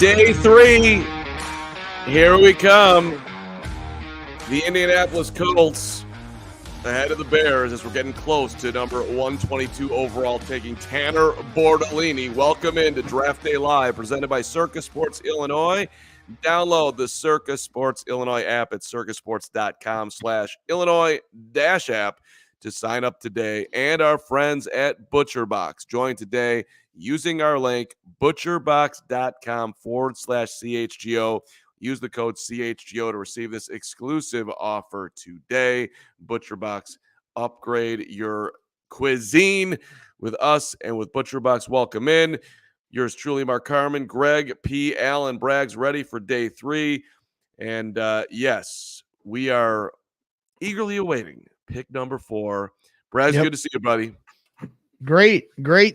Day 3, here we come. The Indianapolis Colts ahead of the Bears as we're getting close to number 122 overall, taking Tanner Bordolini. Welcome into Draft Day Live, presented by Circus Sports Illinois. Download the Circus Sports Illinois app at circusports.com/Illinois-app to sign up today. And our friends at ButcherBox. Join today using our link, butcherbox.com/CHGO. Use the code CHGO to receive this exclusive offer today. ButcherBox, upgrade your cuisine with us and with ButcherBox. Welcome in. Yours truly, Mark Carman, Greg P. Allen, Braggs, ready for day 3. And yes, we are eagerly awaiting pick number 4. Braggs, Good to see you, buddy. Great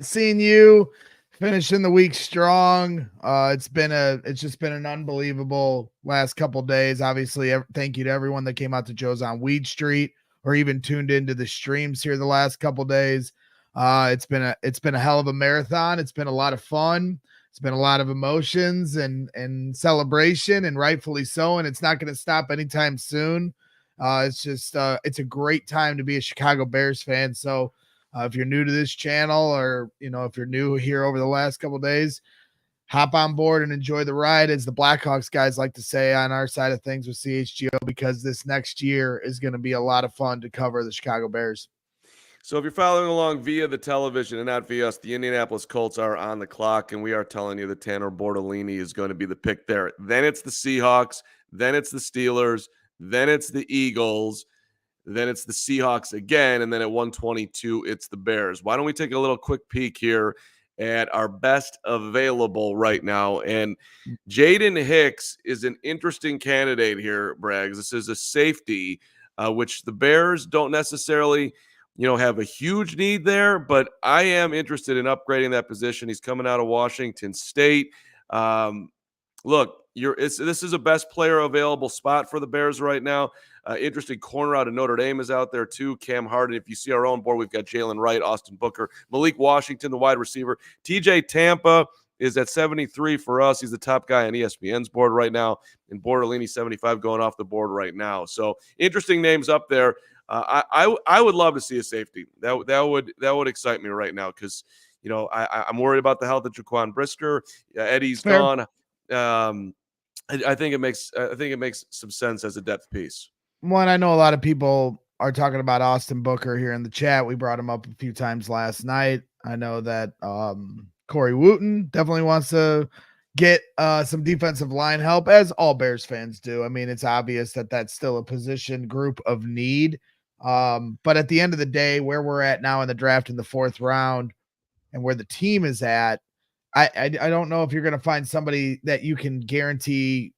seeing you. Finishing the week strong. It's just been an unbelievable last couple days. Obviously, thank you to everyone that came out to Joe's on Weed Street or even tuned into the streams here the last couple days. It's been a hell of a marathon. It's been a lot of fun. It's been a lot of emotions and celebration, and rightfully so. And it's not going to stop anytime soon. It's a great time to be a Chicago Bears fan. So if you're new to this channel, or if you're new here over the last couple of days, hop on board and enjoy the ride, as the Blackhawks guys like to say on our side of things with CHGO, because this next year is going to be a lot of fun to cover the Chicago Bears. So if you're following along via the television and not via us, the Indianapolis Colts are on the clock, and we are telling you that Tanner Bordolini is going to be the pick there. Then it's the Seahawks, then it's the Steelers, then it's the Eagles, then it's the Seahawks again, and then at 122, it's the Bears. Why don't we take a little quick peek here at our best available right now? And Jaden Hicks is an interesting candidate here, Braggs. This is a safety, which the Bears don't necessarily have a huge need there, but I am interested in upgrading that position. He's coming out of Washington State. Look, this is a best player available spot for the Bears right now. Interesting corner out of Notre Dame is out there too. Cam Harden. If you see our own board, we've got Jalen Wright, Austin Booker, Malik Washington, the wide receiver. TJ Tampa is at 73 for us. He's the top guy on ESPN's board right now, and Bordolini 75 going off the board right now. So interesting names up there. I would love to see a safety. That would excite me right now, because I'm worried about the health of Jaquan Brisker. Eddie's Fair. gone. I think it makes some sense as a depth piece. One, I know a lot of people are talking about Austin Booker here in the chat. We brought him up a few times last night. I know that Corey Wooten definitely wants to get some defensive line help, as all Bears fans do. I mean, it's obvious that that's still a position group of need. But at the end of the day, where we're at now in the draft in the 4th round and where the team is at, I don't know if you're going to find somebody that you can guarantee,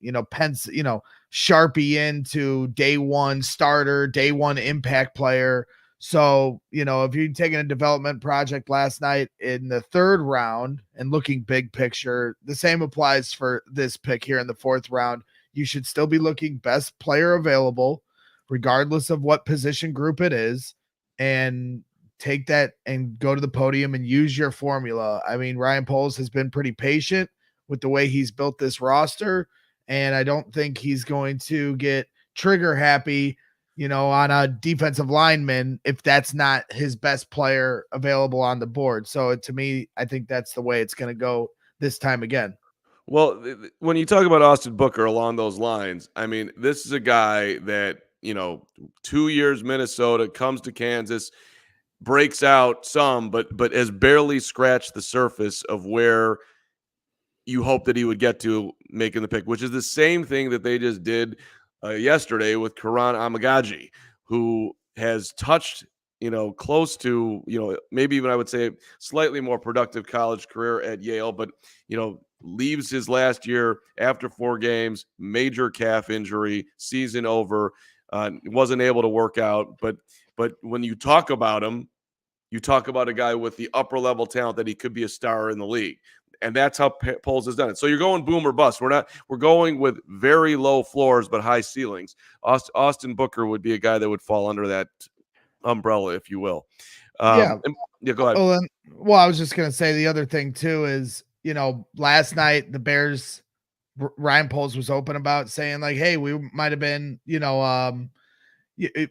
Sharpie into day 1 starter, day 1 impact player. So, if you're taking a development project last night in the 3rd round and looking big picture, the same applies for this pick here in the 4th round. You should still be looking best player available, regardless of what position group it is, and take that and go to the podium and use your formula. I mean, Ryan Poles has been pretty patient with the way he's built this roster, and I don't think he's going to get trigger happy, on a defensive lineman if that's not his best player available on the board. So to me, I think that's the way it's going to go this time again. Well, when you talk about Austin Booker along those lines, I mean, this is a guy that, 2 years Minnesota, comes to Kansas, breaks out some, but has barely scratched the surface of where you hope that he would get to making the pick, which is the same thing that they just did yesterday with Kiran Amegadjie, who has touched, close to, maybe even I would say slightly more productive college career at Yale, but, leaves his last year after 4 games, major calf injury, season over, wasn't able to work out. But when you talk about him, you talk about a guy with the upper level talent that he could be a star in the league. And that's how Poles has done it. So you're going boom or bust. We're going with very low floors but high ceilings. Austin Booker would be a guy that would fall under that umbrella, if you will. Yeah, go ahead. Well, I was just going to say the other thing too is, last night the Bears Ryan Poles was open about saying like, hey, we might have been,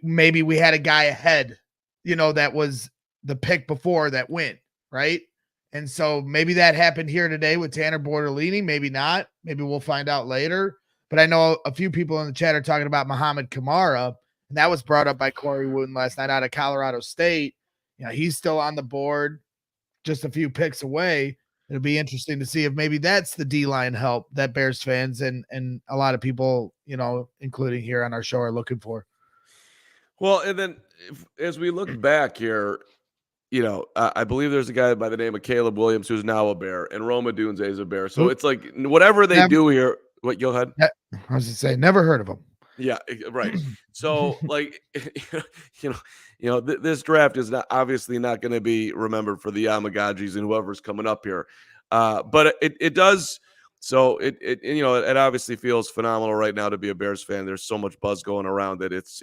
maybe we had a guy ahead, that was the pick before that went, right? And so maybe that happened here today with Tanner Bortolini, maybe not. Maybe we'll find out later. But I know a few people in the chat are talking about Muhammad Kamara, and that was brought up by Corey Wooten last night out of Colorado State. He's still on the board, just a few picks away. It'll be interesting to see if maybe that's the D-line help that Bears fans and a lot of people, including here on our show, are looking for. Well, and then as we look back here, I believe there's a guy by the name of Caleb Williams who's now a Bear, and Rome Odunze is a Bear. So it's like whatever they do here. What, go ahead. I was going to say, never heard of him. Yeah, right. So like, this draft is obviously not going to be remembered for the Amegadjies and whoever's coming up here. But it does. So it obviously feels phenomenal right now to be a Bears fan. There's so much buzz going around that it's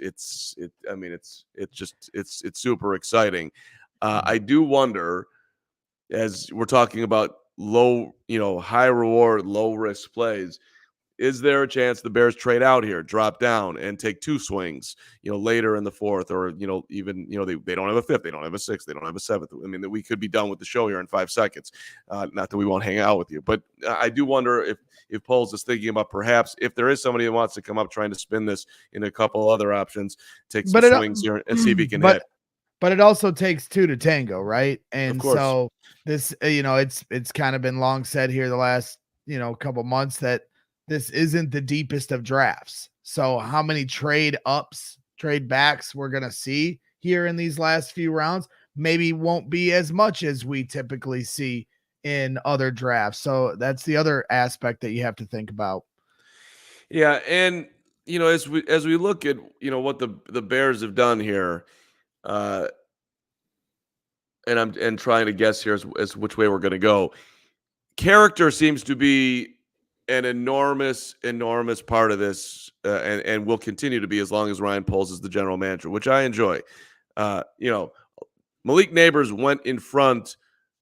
super exciting. I do wonder, as we're talking about low, high reward, low risk plays, is there a chance the Bears trade out here, drop down, and take two swings, later in the fourth, or even they don't have a fifth, they don't have a sixth, they don't have a seventh. I mean, that we could be done with the show here in 5 seconds. Not that we won't hang out with you, but I do wonder if Poles is thinking about perhaps if there is somebody that wants to come up trying to spin this in a couple other options, take some swings here and see if he can hit. But it also takes two to tango, right? And so this, it's kind of been long said here the last, couple months that this isn't the deepest of drafts. So how many trade ups, trade backs we're going to see here in these last few rounds maybe won't be as much as we typically see in other drafts. So that's the other aspect that you have to think about. Yeah. And, as we look at, what the Bears have done here, and I'm trying to guess here as which way we're going to go. Character seems to be an enormous part of this, and will continue to be as long as Ryan Poles is the general manager, which I enjoy. Malik Neighbors went in front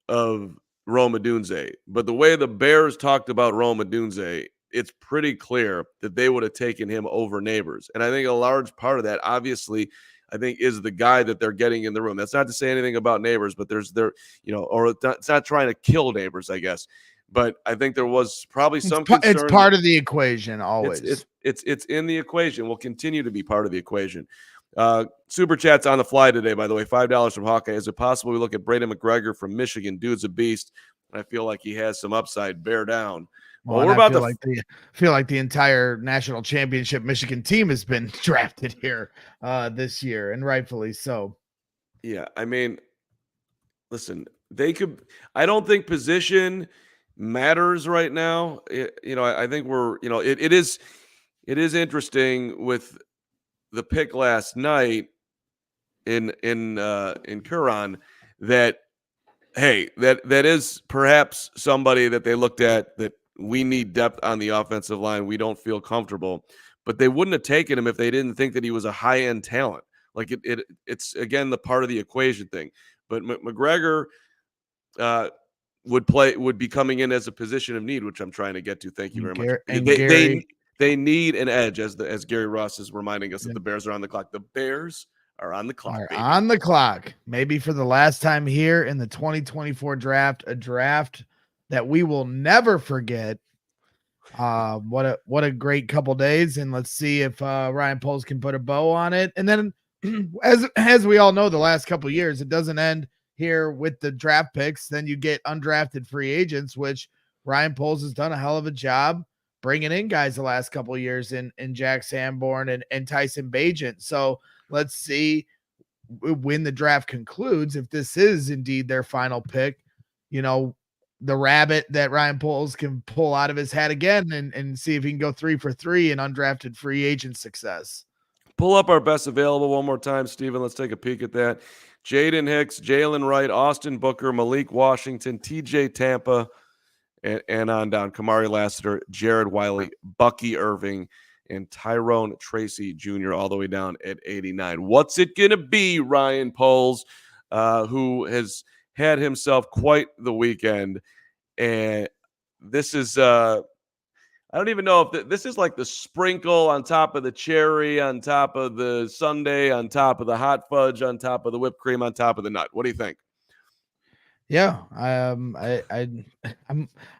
of Rome Odunze, but the way the Bears talked about Rome Odunze, it's pretty clear that they would have taken him over Neighbors. And I think a large part of that, obviously, I think, is the guy that they're getting in the room. That's not to say anything about Neighbors, but it's not trying to kill Neighbors, I guess. But I think there was probably some concern. It's part of the equation always. It's in the equation. Will continue to be part of the equation. Super chats on the fly today, by the way. $5 from Hawkeye. Is it possible we look at Braden McGregor from Michigan? Dude's a beast. I feel like he has some upside. Bear down. Well, we're about to feel like the entire national championship Michigan team has been drafted here this year, and rightfully so. Yeah, I mean, listen, they could. I don't think position matters right now. I think we're. It is interesting with the pick last night in Kiran that, hey, that is perhaps somebody that they looked at that. We need depth on the offensive line. We don't feel comfortable, but they wouldn't have taken him if they didn't think that he was a high-end talent. Like it's again, the part of the equation thing, but McGregor would be coming in as a position of need, which I'm trying to get to. Thank you very much. They need an edge, as Gary Ross is reminding us that the Bears are on the clock. The Bears are on the clock. On the clock, maybe for the last time here in the 2024 draft, a draft that we will never forget. What a great couple days, and let's see if Ryan Poles can put a bow on it. And then, as we all know, the last couple of years, it doesn't end here with the draft picks. Then you get undrafted free agents, which Ryan Poles has done a hell of a job bringing in guys the last couple of years in Jack Sanborn and Tyson Bagent. So let's see when the draft concludes, if this is indeed their final pick, the rabbit that Ryan Poles can pull out of his hat again and see if he can go 3 for 3 in undrafted free agent success. Pull up our best available one more time, Steven. Let's take a peek at that. Jaden Hicks, Jalen Wright, Austin Booker, Malik Washington, TJ Tampa, and on down. Kamari Lassiter, Jared Wiley, Bucky Irving, and Tyrone Tracy Jr. all the way down at 89. What's it going to be, Ryan Poles, who has had himself quite the weekend? And this is, I I don't even know if this is like the sprinkle on top of the cherry, on top of the sundae, on top of the hot fudge, on top of the whipped cream, on top of the nut. What do you think? Yeah, I'm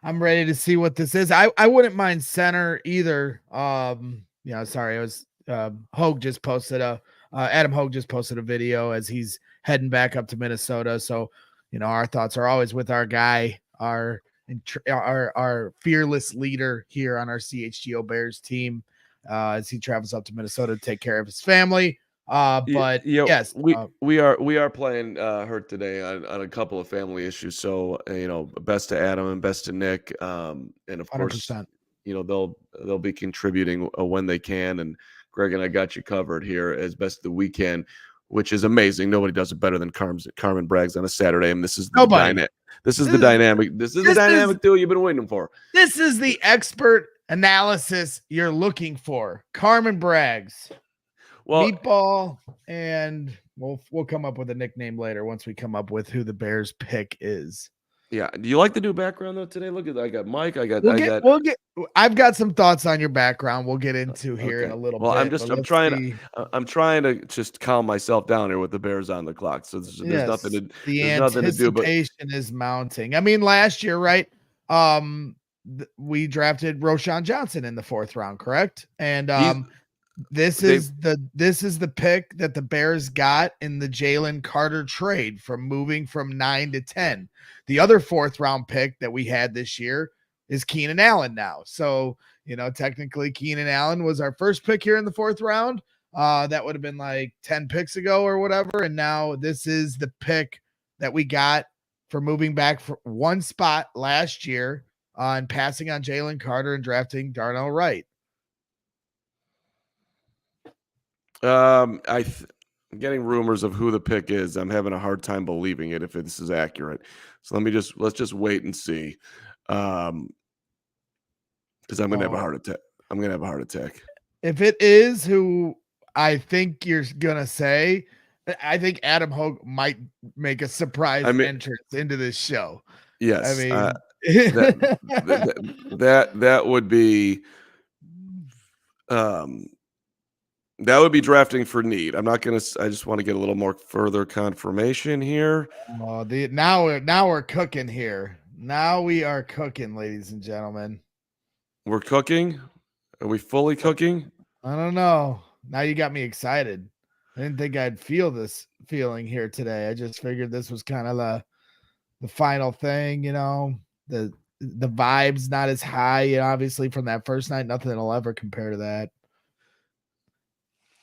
ready to see what this is. I wouldn't mind center either. Sorry, I was Hogue just posted Adam Hogue just posted a video as he's heading back up to Minnesota. So, our thoughts are always with our guy, our fearless leader here on our CHGO Bears team, as he travels up to Minnesota to take care of his family. But yes, we are playing hurt today on a couple of family issues. So best to Adam and best to Nick, and of 100%. Course, they'll be contributing when they can. And Greg and I got you covered here as best that we can, which is amazing. Nobody does it better than Carman Braggs on a Saturday, and this is the dynamic. This is the dynamic duo you've been waiting for. This is the expert analysis you're looking for, Carman Braggs. Well, Meatball, and we'll come up with a nickname later once we come up with who the Bears pick is. Yeah. Do you like the new background though today? Look at I got Mike. I've got some thoughts on your background. We'll get into here in a little bit. I'm trying to just calm myself down here with the Bears on the clock. So there's nothing to do. But is mounting. I mean, last year, right? We drafted Roschon Johnson in the 4th round, correct? And this is the pick that the Bears got in the Jalen Carter trade from moving from 9 to 10. The other 4th round pick that we had this year is Keenan Allen now. So, technically Keenan Allen was our first pick here in the 4th round. That would have been like 10 picks ago or whatever. And now this is the pick that we got for moving back for one spot last year and passing on Jalen Carter and drafting Darnell Wright. I'm getting rumors of who the pick is. I'm having a hard time believing it if this is accurate. So let's just wait and see. Because I'm gonna have a heart attack. I'm gonna have a heart attack. If it is who I think you're gonna say, I think Adam Hogue might make a surprise entrance into this show. Yes, I mean that would be that would be drafting for need. I'm not gonna. I just want to get a little more further confirmation here. Now we're cooking here. Now we are cooking, ladies and gentlemen. We're cooking. Are we fully cooking? I don't know. Now you got me excited. I didn't think I'd feel this feeling here today. I just figured this was kind of the final thing. The vibe's not as high. Obviously from that first night, nothing will ever compare to that.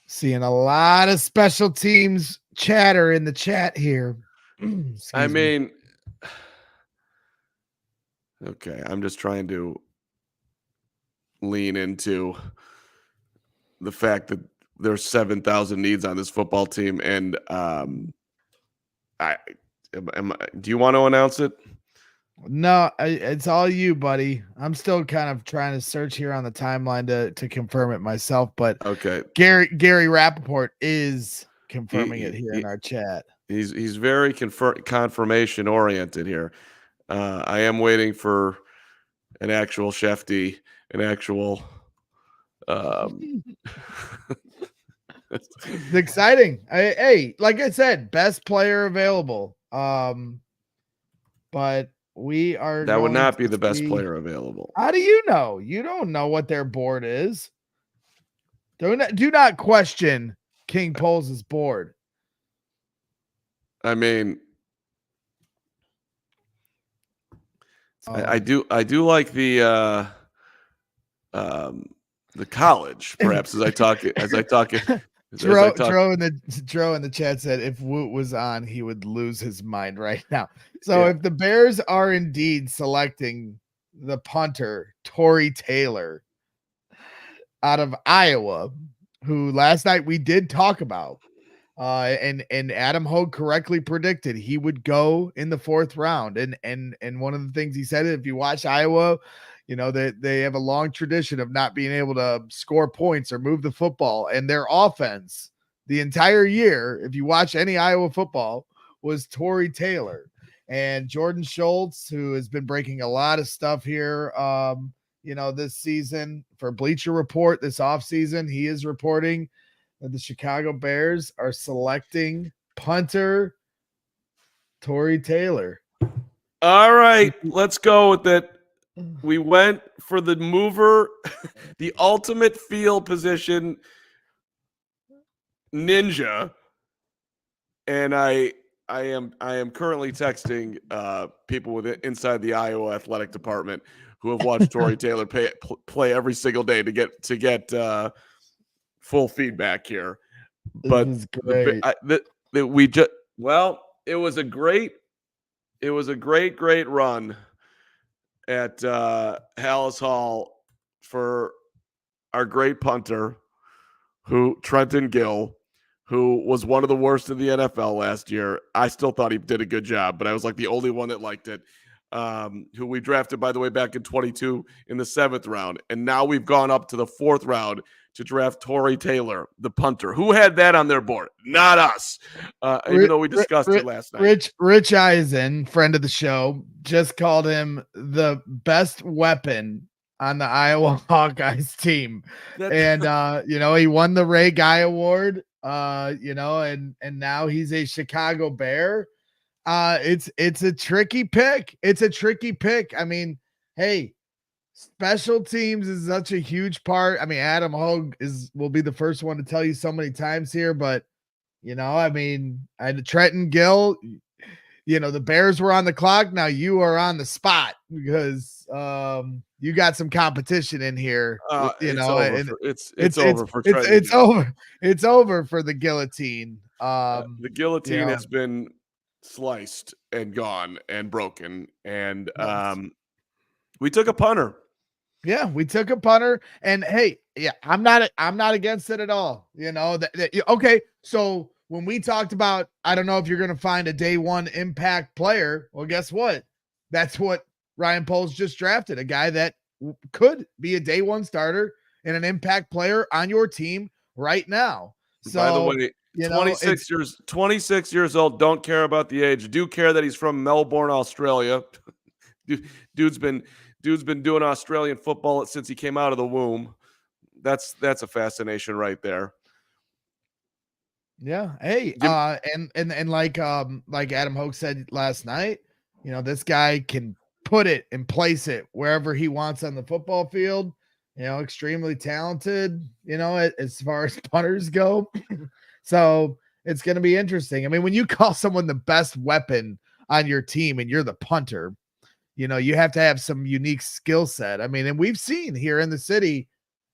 Seeing a lot of special teams chatter in the chat here. I mean, okay, I'm just trying to lean into the fact that there's 7,000 needs on this football team, and do you want to announce it? No, it's all you, buddy. I'm still kind of trying to search here on the timeline to confirm it myself, but okay. Gary Rappaport is confirming it here in our chat. He's very confirmation oriented here. I am waiting for an actual Shefty, an actual. It's exciting. Hey, like I said, best player available. But we are. That would not be the best player available. How do you know? You don't know what their board is. Do not question King Poles' board. I mean, I do like the college, perhaps as I talk it. Dro in the chat said if Woot was on, he would lose his mind right now. So if the Bears are indeed selecting the punter, Tory Taylor, out of Iowa, who last night we did talk about, and Adam Hogue correctly predicted he would go in the 4th round. And one of the things he said, if you watch Iowa, they have a long tradition of not being able to score points or move the football, and their offense the entire year, if you watch any Iowa football, was Tory Taylor. And Jordan Schultz, who has been breaking a lot of stuff here this season for Bleacher Report this offseason. He is reporting that the Chicago Bears are selecting punter Tory Taylor. All right, let's go with it. We went for the mover, the ultimate field position ninja, and I am currently texting people inside the Iowa athletic department who have watched Tory Taylor play every single day to get full feedback here. But it was a great run at Hallis Hall for our great punter, Trenton Gill, who was one of the worst in the NFL last year. I still thought he did a good job, but I was like the only one that liked it. Who we drafted, by the way, back in 22 in the 7th round. And now we've gone up to the 4th round to draft Tory Taylor, the punter. Who had that on their board? Not us. Even though we discussed it last night. Rich Eisen, friend of the show, just called him the best weapon on the Iowa Hawkeyes team. And he won the Ray Guy Award. And now he's a Chicago Bear. It's a tricky pick. I mean, hey, special teams is such a huge part. I mean, Adam Hogue will be the first one to tell you so many times here, but Trenton Gill, the Bears were on the clock. Now you are on the spot because you got some competition in here. It's over for the guillotine. The guillotine has been sliced and gone and broken, and we took a punter. Yeah, we took a punter, and hey, yeah, I'm not against it at all. Okay. So when we talked about, I don't know if you're going to find a day one impact player. Well, guess what? That's what Ryan Poles just drafted, a guy that could be a day one starter and an impact player on your team right now. So, by the way, 26 years old. Don't care about the age. Do care that he's from Melbourne, Australia. Dude's been doing Australian football since he came out of the womb. That's a fascination right there. Yeah. Hey, and like Adam Hogue said last night, this guy can put it and place it wherever he wants on the football field. Extremely talented, as far as punters go. So it's going to be interesting. I mean, when you call someone the best weapon on your team and you're the punter, you have to have some unique skill set. I mean, and we've seen here in the city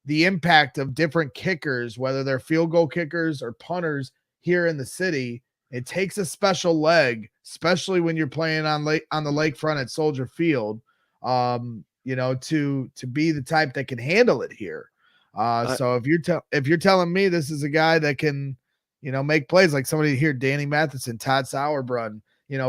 the impact of different kickers, whether they're field goal kickers or punters here in the city. It takes a special leg, especially when you're playing on the lakefront at Soldier Field, to be the type that can handle it here. So if you're telling me this is a guy that can, make plays like somebody here, Danny Matheson, Todd Sauerbrunn,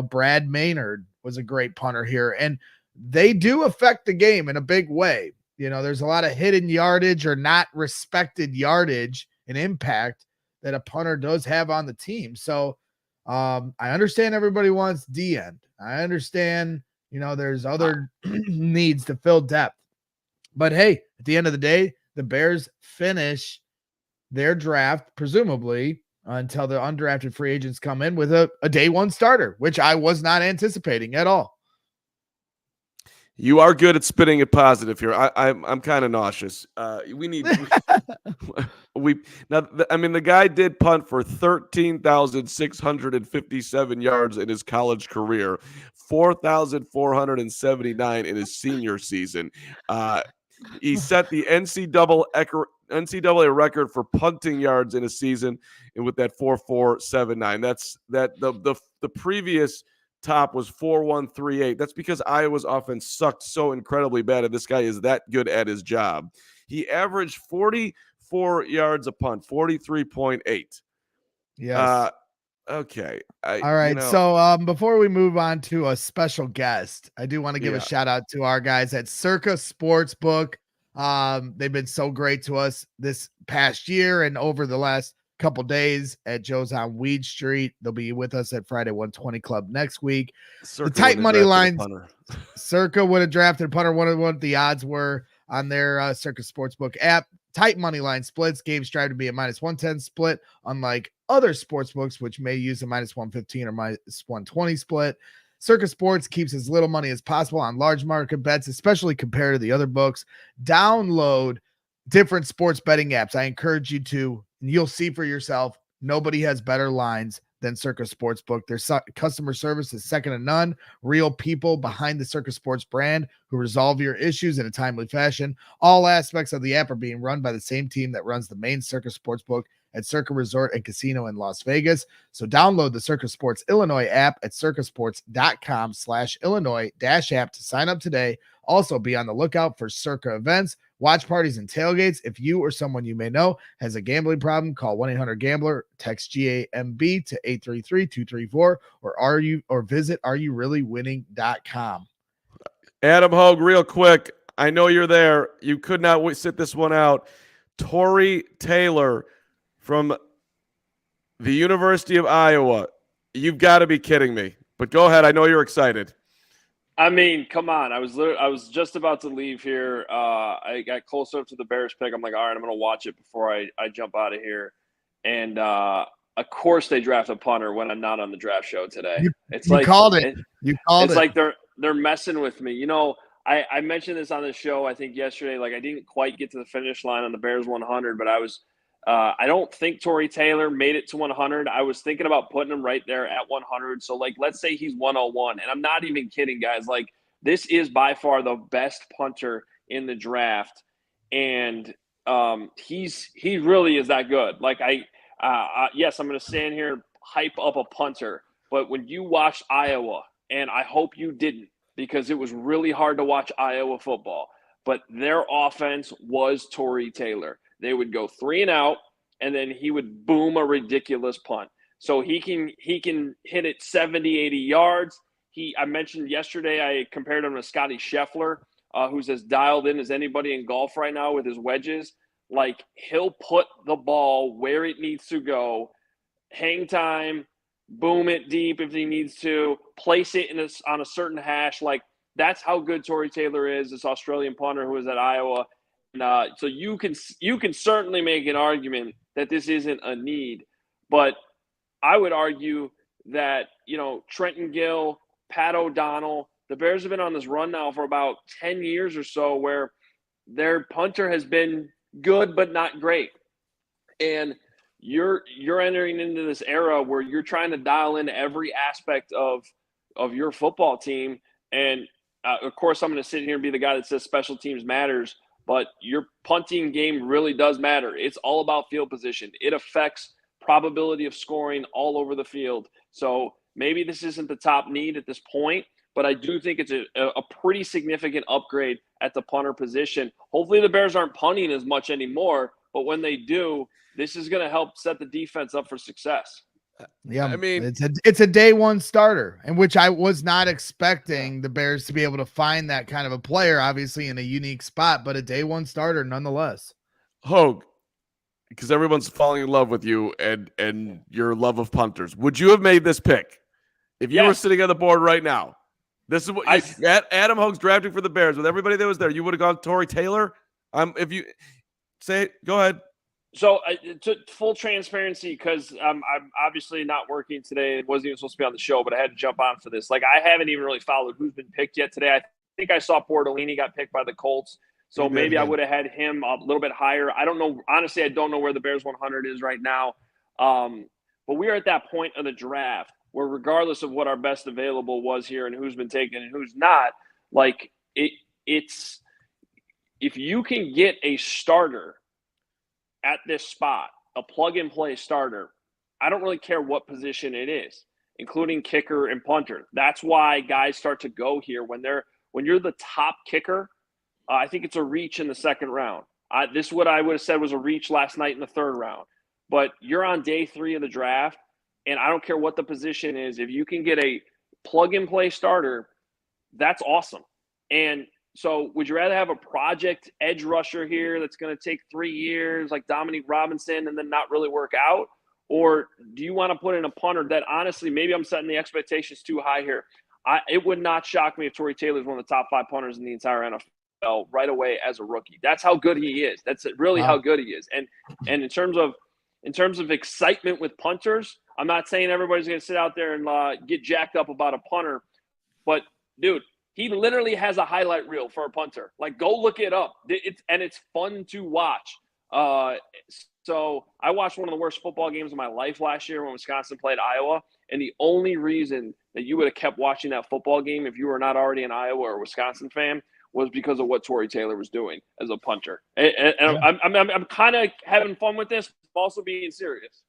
Brad Maynard was a great punter here, and they do affect the game in a big way. There's a lot of hidden yardage or not respected yardage and impact that a punter does have on the team. So I understand everybody wants D end. I understand, there's other needs to fill depth, but hey, at the end of the day, the Bears finish their draft, presumably until the undrafted free agents come in, with a day one starter, which I was not anticipating at all. You are good at spinning it positive here. I'm kind of nauseous. The guy did punt for 13,657 yards in his college career, 4,479 in his senior season. He set the NCAA record for punting yards in a season, and with that 4,479. The previous top was 4,138. That's because Iowa's offense sucked so incredibly bad, and this guy is that good at his job. He averaged 44 yards a punt, 43.8. Yes. Okay. All right. So before we move on to a special guest, I do want to give a shout out to our guys at Circa Sportsbook. They've been so great to us this past year and over the last couple days at Joe's on Weed Street. They'll be with us at Friday 120 Club next week. The tight money lines. Circa would have drafted a punter. What the odds were. on their Circus Sportsbook app. Tight money line splits. Games strive to be a -110 split, unlike other sportsbooks, which may use a -115 or -120 split. Circus Sports keeps as little money as possible on large market bets, especially compared to the other books. Download different sports betting apps. I encourage you to, and you'll see for yourself. Nobody has better lines than Circus Sportsbook. Their customer service is second to none. Real people behind the Circus Sports brand who resolve your issues in a timely fashion. All aspects of the app are being run by the same team that runs the main Circus Sportsbook at Circa Resort and Casino in Las Vegas. So download the Circus Sports Illinois app at circusports.com/Illinois-app to sign up today. Also be on the lookout for Circa events, watch parties, and tailgates. If you or someone you may know has a gambling problem, call 1-800-GAMBLER, text GAMB to 833-234, or visit areyourreallywinning.com. Adam Hogue, real quick. I know you're there. You could not sit this one out. Tory Taylor from the University of Iowa. You've got to be kidding me. But go ahead. I know you're excited. I mean, come on. I was just about to leave here. I got closer up to the Bears pick. I'm like, all right, I'm going to watch it before I jump out of here. And of course they draft a punter when I'm not on the draft show today. You called it. It's like they're messing with me. You know, I mentioned this on the show, I think yesterday, like I didn't quite get to the finish line on the Bears 100, but I don't think Tory Taylor made it to 100. I was thinking about putting him right there at 100. So, like, let's say he's 101. And I'm not even kidding, guys. Like, this is by far the best punter in the draft. And he really is that good. Like, yes, I'm going to stand here and hype up a punter. But when you watch Iowa, and I hope you didn't, because it was really hard to watch Iowa football, but their offense was Tory Taylor. They would go 3 and out, and then he would boom a ridiculous punt. So he can hit it 70, 80 yards. I mentioned yesterday I compared him to Scotty Scheffler, who's as dialed in as anybody in golf right now with his wedges. Like, he'll put the ball where it needs to go, hang time, boom it deep if he needs to, place it on a certain hash. Like, that's how good Tory Taylor is, this Australian punter who is at Iowa. So you can certainly make an argument that this isn't a need, but I would argue that, you know, Trenton Gill, Pat O'Donnell, the Bears have been on this run now for about 10 years or so where their punter has been good but not great. And you're entering into this era where you're trying to dial in every aspect of your football team. And of course, I'm going to sit here and be the guy that says special teams matters. But your punting game really does matter. It's all about field position. It affects probability of scoring all over the field. So maybe this isn't the top need at this point, but I do think it's a pretty significant upgrade at the punter position. Hopefully the Bears aren't punting as much anymore, but when they do, this is going to help set the defense up for success. Yeah, I mean, it's a day one starter, in which I was not expecting the Bears to be able to find that kind of a player, obviously in a unique spot, but a day one starter nonetheless. Hogue, because everyone's falling in love with you and your love of punters. Would you have made this pick if you were sitting on the board right now? This is what Adam Hogue's drafting for the Bears with everybody that was there. You would have gone Tory Taylor. If you say, go ahead. So, to full transparency, because I'm obviously not working today. It wasn't even supposed to be on the show, but I had to jump on for this. Like, I haven't even really followed who's been picked yet today. I think I saw Bortolini got picked by the Colts, so maybe I would have had him a little bit higher. I don't know. Honestly, I don't know where the Bears 100 is right now. But we are at that point of the draft where, regardless of what our best available was here and who's been taken and who's not, like it's if you can get a starter at this spot, a plug-and-play starter, I don't really care what position it is, including kicker and punter. That's why guys start to go here when you're the top kicker. I think it's a reach in the second round. This is what I would have said was a reach last night in the third round. But you're on day 3 of the draft, and I don't care what the position is. If you can get a plug-and-play starter, that's awesome. And so would you rather have a project edge rusher here that's going to take 3 years like Dominique Robinson and then not really work out? Or do you want to put in a punter that, honestly, maybe I'm setting the expectations too high here. It would not shock me if Tory Taylor is one of the top 5 punters in the entire NFL. right away as a rookie. That's how good he is. That's really how good he is. And in terms of excitement with punters, I'm not saying everybody's going to sit out there and get jacked up about a punter, but dude, he literally has a highlight reel for a punter. Like, go look it up. It's fun to watch. So I watched one of the worst football games of my life last year when Wisconsin played Iowa. And the only reason that you would have kept watching that football game if you were not already an Iowa or Wisconsin fan was because of what Tory Taylor was doing as a punter. And I'm kind of having fun with this, also being serious.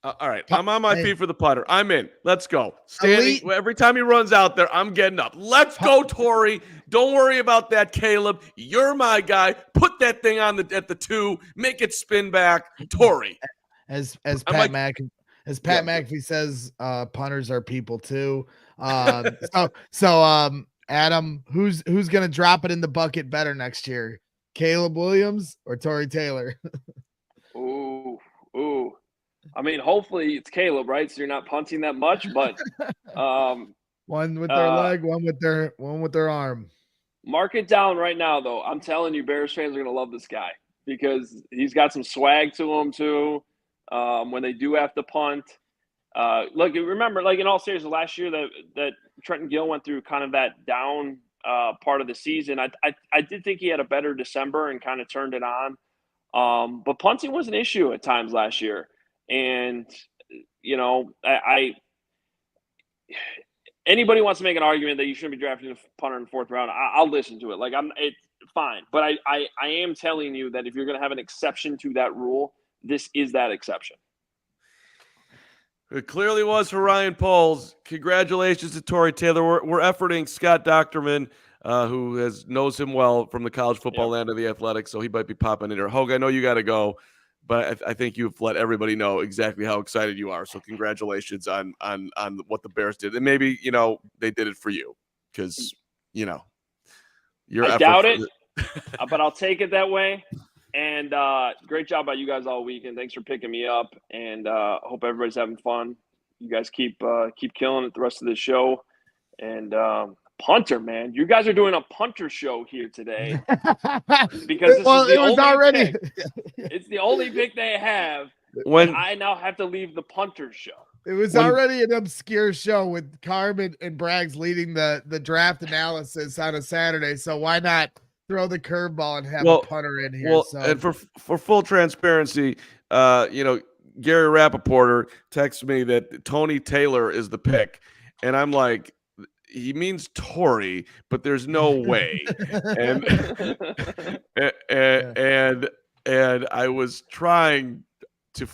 All right, I'm on my feet for the putter. I'm in. Let's go. Standing every time he runs out there, I'm getting up. Let's go, Tory. Don't worry about that, Caleb. You're my guy. Put that thing on at the 2. Make it spin back, Tory. As Pat McAfee says, punters are people too. So Adam, who's gonna drop it in the bucket better next year, Caleb Williams or Tory Taylor? Ooh. I mean, hopefully it's Caleb, right? So you're not punting that much, but one with their leg, one with their arm. Mark it down right now, though. I'm telling you, Bears fans are gonna love this guy because he's got some swag to him too. When they do have to punt, look, remember, like in all seriousness, last year that Trenton Gill went through kind of that down part of the season. I did think he had a better December and kind of turned it on. But punting was an issue at times last year. And, anybody wants to make an argument that you shouldn't be drafting a punter in the 4th round, I'll listen to it. Like, it's fine. But I am telling you that if you're going to have an exception to that rule, this is that exception. It clearly was for Ryan Poles. Congratulations to Tory Taylor. We're efforting Scott Docterman, who knows him well from the college football land of the Athletics, so he might be popping in here. Hogue, I know you got to go, but I think you've let everybody know exactly how excited you are. So congratulations on what the Bears did, and maybe they did it for you because your I doubt it, but I'll take it that way. And great job by you guys all weekend. Thanks for picking me up, and hope everybody's having fun. You guys keep killing it the rest of the show. And punter, man, you guys are doing a punter show here today because this is the only pick. It's the only pick they have. When I now have to leave the punter show. It was already an obscure show with Carman and Braggs leading the draft analysis on a Saturday. So why not throw the curveball and have a punter in here? And for full transparency, Gary Rappaporter texted me that Tony Taylor is the pick, and I'm like, he means Tory, but there's no way. and I was trying to.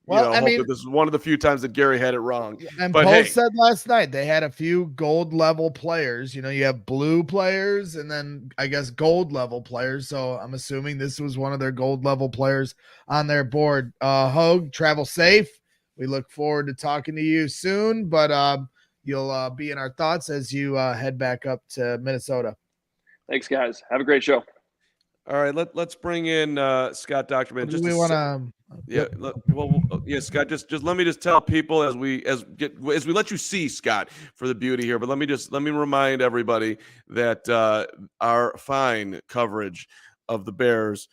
Hope that this is one of the few times that Gary had it wrong. And Paul said last night they had a few gold level players. You have blue players and then I guess gold level players. So I'm assuming this was one of their gold level players on their board. Hogue, travel safe. We look forward to talking to you soon, but you'll be in our thoughts as you head back up to Minnesota. Thanks, guys. Have a great show. All right, let's bring in Scott Docterman. Scott. Just let me tell people as we let you see Scott for the beauty here. But let me remind everybody that our fine coverage of the Bears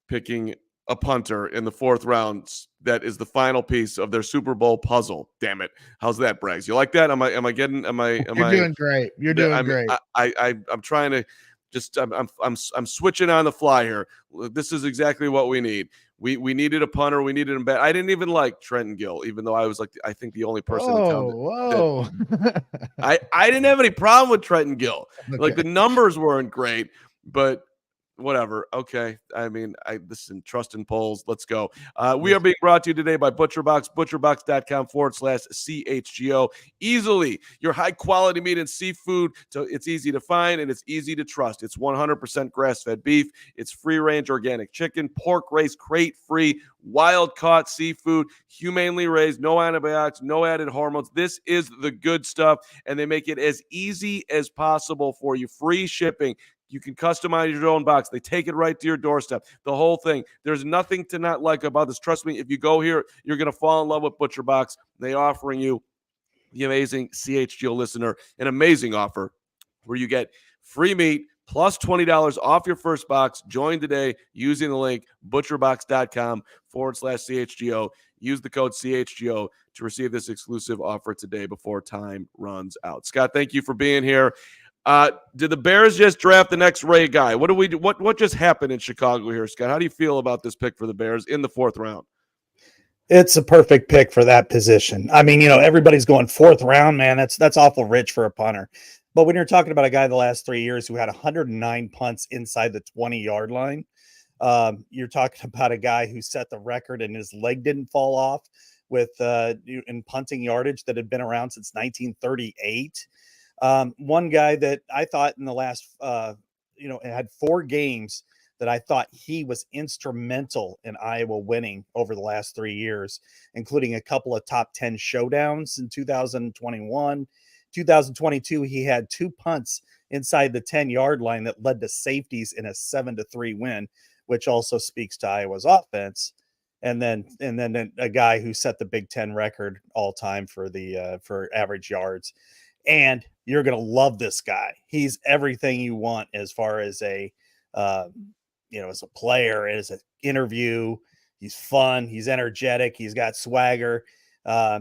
picking a punter in the 4th round, that is the final piece of their Super Bowl puzzle. Damn it! How's that, Braggs? You like that? You're doing great. You're doing great. I'm trying to. I'm switching on the fly here. This is exactly what we need. We needed a punter. We needed him bad. I didn't even like Trenton Gill, even though I was I think the only person in town. I didn't have any problem with Trenton Gill. Okay. Like the numbers weren't great, but whatever. Okay. I mean, this is in Trust and Polls. Let's go. We are being brought to you today by ButcherBox, butcherbox.com/CHGO. Easily your high quality meat and seafood. So it's easy to find and it's easy to trust. It's 100% grass-fed beef. It's free-range organic chicken, pork raised, crate-free, wild-caught seafood, humanely raised, no antibiotics, no added hormones. This is the good stuff, and they make it as easy as possible for you. Free shipping. You can customize your own box. They take it right to your doorstep. The whole thing. There's nothing to not like about this. Trust me, if you go here, you're going to fall in love with ButcherBox. They're offering you, the amazing CHGO listener, an amazing offer where you get free meat plus $20 off your first box. Join today using the link butcherbox.com/CHGO. Use the code CHGO to receive this exclusive offer today before time runs out. Scott, thank you for being here. Did the Bears just draft the next Ray guy? What do we do? What just happened in Chicago here, Scott? How do you feel about this pick for the Bears in the 4th round? It's a perfect pick for that position. I mean, everybody's going 4th round, man. That's awful rich for a punter. But when you're talking about a guy the last 3 years who had 109 punts inside the 20-yard line, you're talking about a guy who set the record and his leg didn't fall off with in punting yardage that had been around since 1938. One guy that I thought in the last, had 4 games that I thought he was instrumental in Iowa winning over the last 3 years, including a couple of top 10 showdowns in 2021. 2022, he had 2 punts inside the 10-yard line that led to safeties in a 7-3 win, which also speaks to Iowa's offense. And then a guy who set the Big Ten record all time for average yards. And you're going to love this guy. He's everything you want as far as as a player, as an interview. He's fun. He's energetic. He's got swagger.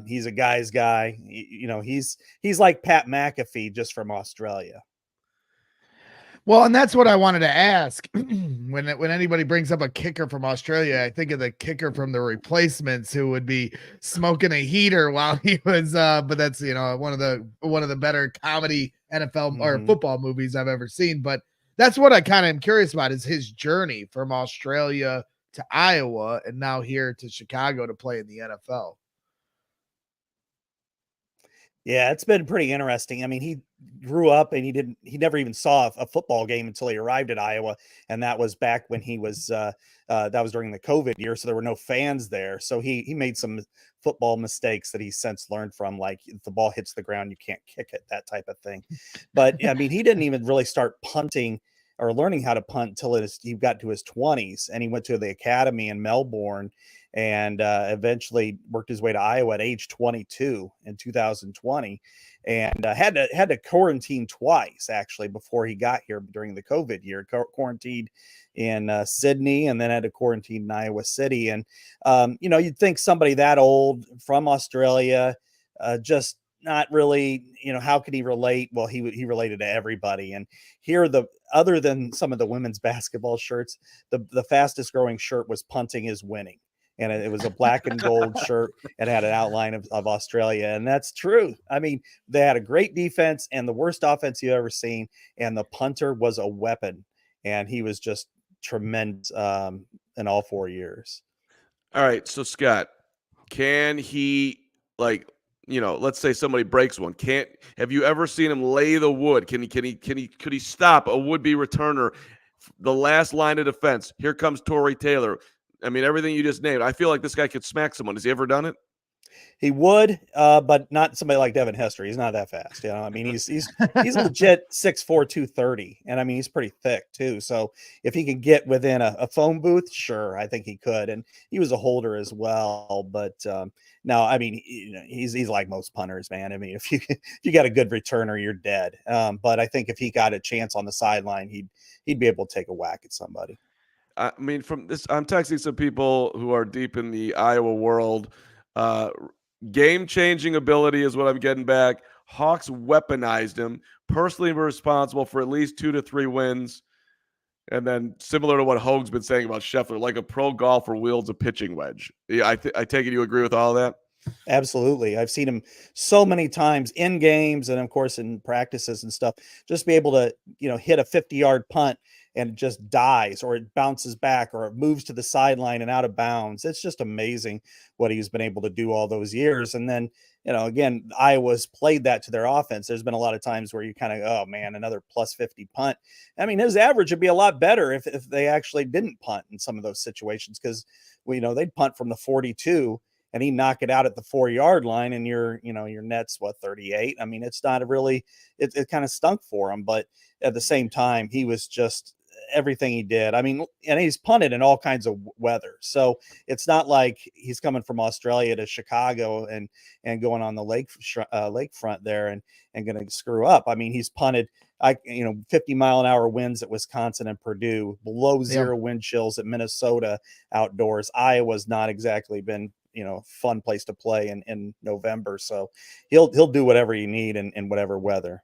He's a guy's guy. He's like Pat McAfee, just from Australia. Well, and that's what I wanted to ask. When anybody brings up a kicker from Australia, I think of the kicker from The Replacements who would be smoking a heater while he was but that's one of the better comedy NFL or football movies I've ever seen. But that's what I kind of am curious about, is his journey from Australia to Iowa and now here to Chicago to play in the NFL. Yeah, it's been pretty interesting. I mean, he grew up and he never even saw a football game until he arrived at Iowa. And that was back when he was, that was during the COVID year. So there were no fans there. So he made some football mistakes that he's since learned from, like if the ball hits the ground, you can't kick it, that type of thing. But I mean, he didn't even really start punting or learning how to punt until he got to his 20s, and he went to the academy in Melbourne and eventually worked his way to Iowa at age 22 in 2020, and had to quarantine twice actually before he got here during the COVID year. Quarantined in Sydney, and then had to quarantine in Iowa City. And you'd think somebody that old from Australia, just not really, how could he relate? Well, he related to everybody. And here, other than some of the women's basketball shirts, the fastest growing shirt was punting is winning. And it was a black and gold shirt and had an outline of Australia. And that's true. I mean, they had a great defense and the worst offense you've ever seen. And the punter was a weapon. And he was just tremendous in all 4 years. All right. So, Scott, can he, let's say somebody breaks one. Have you ever seen him lay the wood? Could he stop a would-be returner? The last line of defense. Here comes Tory Taylor. I mean, everything you just named. I feel like this guy could smack someone. Has he ever done it? He would, but not somebody like Devin Hester. He's not that fast. I mean, he's legit 6'4", 230. And I mean, he's pretty thick too. So if he could get within a phone booth, sure, I think he could. And he was a holder as well. But no, I mean, he's like most punters, man. I mean, if you got a good returner, you're dead. But I think if he got a chance on the sideline, he'd be able to take a whack at somebody. I mean, from this, I'm texting some people who are deep in the Iowa world. Game-changing ability is what I'm getting back. Hawks weaponized him. Personally responsible for at least 2 to 3 wins. And then similar to what Hoag's been saying about Scheffler, like a pro golfer wields a pitching wedge. Yeah, I take it you agree with all that? Absolutely. I've seen him so many times in games and, of course, in practices and stuff, just be able to, hit a 50-yard punt and it just dies, or it bounces back, or it moves to the sideline and out of bounds. It's just amazing what he's been able to do all those years. And then, again, Iowa's played that to their offense. There's been a lot of times where you kind of, oh man, another plus 50 punt. I mean, his average would be a lot better if they actually didn't punt in some of those situations, because they'd punt from the 42 and he knock it out at the 4-yard line, and your net's 38. I mean, it's not really, it kind of stunk for him, but at the same time, he was just everything he did. I mean, and he's punted in all kinds of weather. So it's not like he's coming from Australia to Chicago and going on the lakefront there and going to screw up. I mean, he's punted you know, 50-mile-an-hour winds at Wisconsin and Purdue, below zero wind chills at Minnesota outdoors. Iowa's not exactly been, you know, fun place to play in November. So he'll do whatever you need in whatever weather.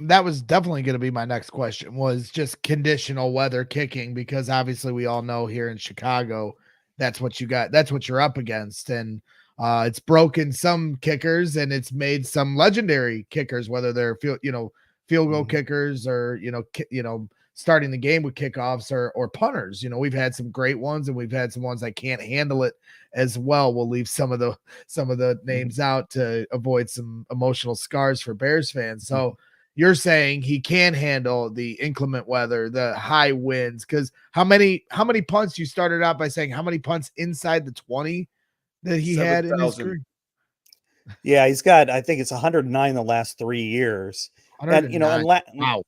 That was definitely going to be my next question, was just conditional weather kicking, because obviously we all know here in Chicago, that's what you got. That's what you're up against. And it's broken some kickers and it's made some legendary kickers, whether they're field goal kickers or, starting the game with kickoffs or punters. You know, we've had some great ones and we've had some ones that can't handle it as well. We'll leave some of the names out to avoid some emotional scars for Bears fans. So you're saying he can handle the inclement weather, the high winds, because how many punts, you started out by saying how many punts inside the 20 that he 7, had in his career? Yeah, he's got, I think it's 109 the last 3 years. And, you know,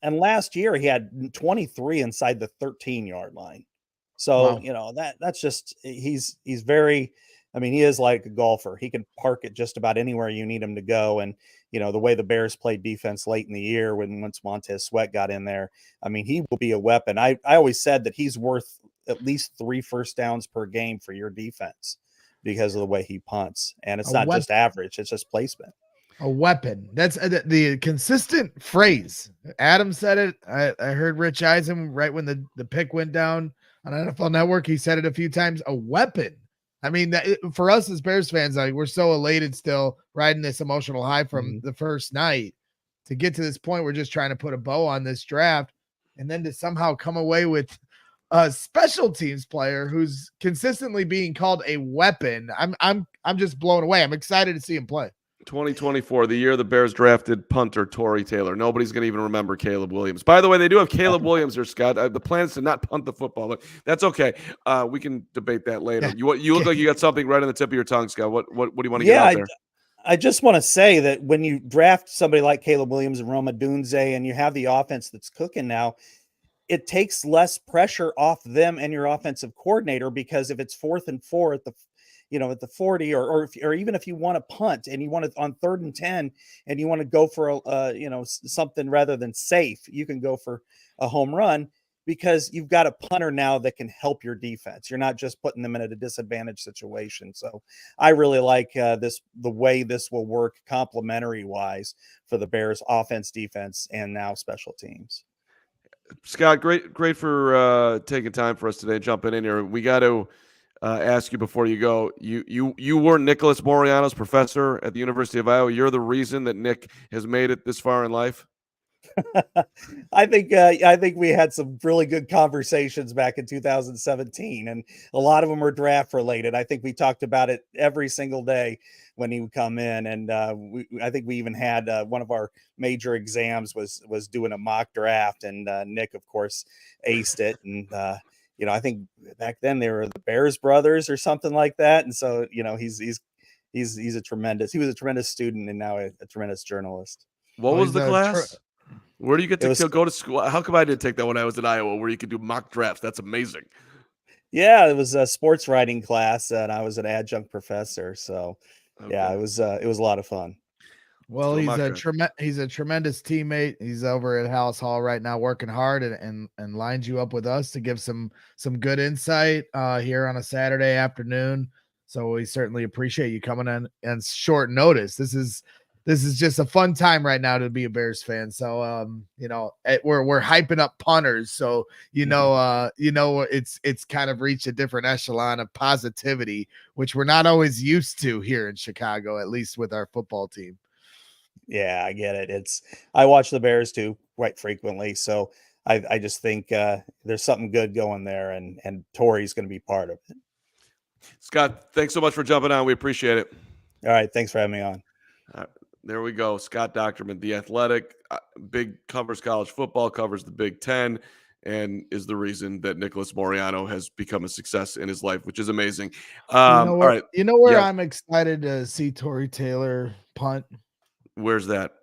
and last year he had 23 inside the 13-yard line. So, you know, that's just, he's very, I mean, he is like a golfer. He can park it just about anywhere you need him to go. And, you know, the way the Bears played defense late in the year once Montez Sweat got in there, I mean, he will be a weapon. I always said that he's worth at least 3 first downs per game for your defense because of the way he punts. And it's not just average, it's just placement. A weapon. That's the consistent phrase. Adam said it. I heard Rich Eisen right when the pick went down on NFL Network. He said it a few times. A weapon. I mean, for us as Bears fans, like, we're so elated still riding this emotional high from the first night to get to this point. We're just trying to put a bow on this draft, and then to somehow come away with a special teams player who's consistently being called a weapon. I'm just blown away. I'm excited to see him play. 2024, the year the Bears drafted punter Tory Taylor. Nobody's going to even remember Caleb Williams. By the way, they do have Caleb Williams here, Scott. The plan is to not punt the football, but that's okay. We can debate that later. You look like you got something right on the tip of your tongue, Scott. What do you want to get out there? I just want to say that when you draft somebody like Caleb Williams and Rome Odunze and you have the offense that's cooking now, it takes less pressure off them and your offensive coordinator, because if it's 4th and 4 at the 40, or even if you want to punt and you want to on 3rd and 10 and you want to go for something rather than safe, you can go for a home run because you've got a punter now that can help your defense. You're not just putting them in a disadvantaged situation. So I really like the way this will work complementary wise for the Bears offense, defense, and now special teams. Scott, great for taking time for us today, jumping in here. We got to ask you before you go. You were Nicholas Moreano's professor at the University of Iowa. You're the reason that Nick has made it this far in life. I think we had some really good conversations back in 2017, and a lot of them were draft related. I think we talked about it every single day when he would come in, and I think we even had one of our major exams was doing a mock draft, and Nick, of course, aced it. And I think back then they were the Bears brothers or something like that, and so he was a tremendous student and now a tremendous journalist. What was the class? Where do you get to go to school? How come I didn't take that when I was in Iowa, where you could do mock drafts? That's amazing. Yeah, it was a sports writing class, and I was an adjunct professor. So, yeah, it was a lot of fun. Well, he's a tremendous teammate. He's over at House Hall right now, working hard and lines you up with us to give some good insight here on a Saturday afternoon. So we certainly appreciate you coming in on short notice. This is just a fun time right now to be a Bears fan. So, we're hyping up punters. So, it's kind of reached a different echelon of positivity, which we're not always used to here in Chicago, at least with our football team. Yeah, I get it. I watch the Bears too quite frequently. So I just think there's something good going there, and Tory's going to be part of it. Scott, thanks so much for jumping on. We appreciate it. All right. Thanks for having me on. There we go. Scott Docterman, The Athletic, covers college football, covers the Big Ten, and is the reason that Nicholas Moreano has become a success in his life, which is amazing. All right. You know where I'm excited to see Tory Taylor punt? Where's that?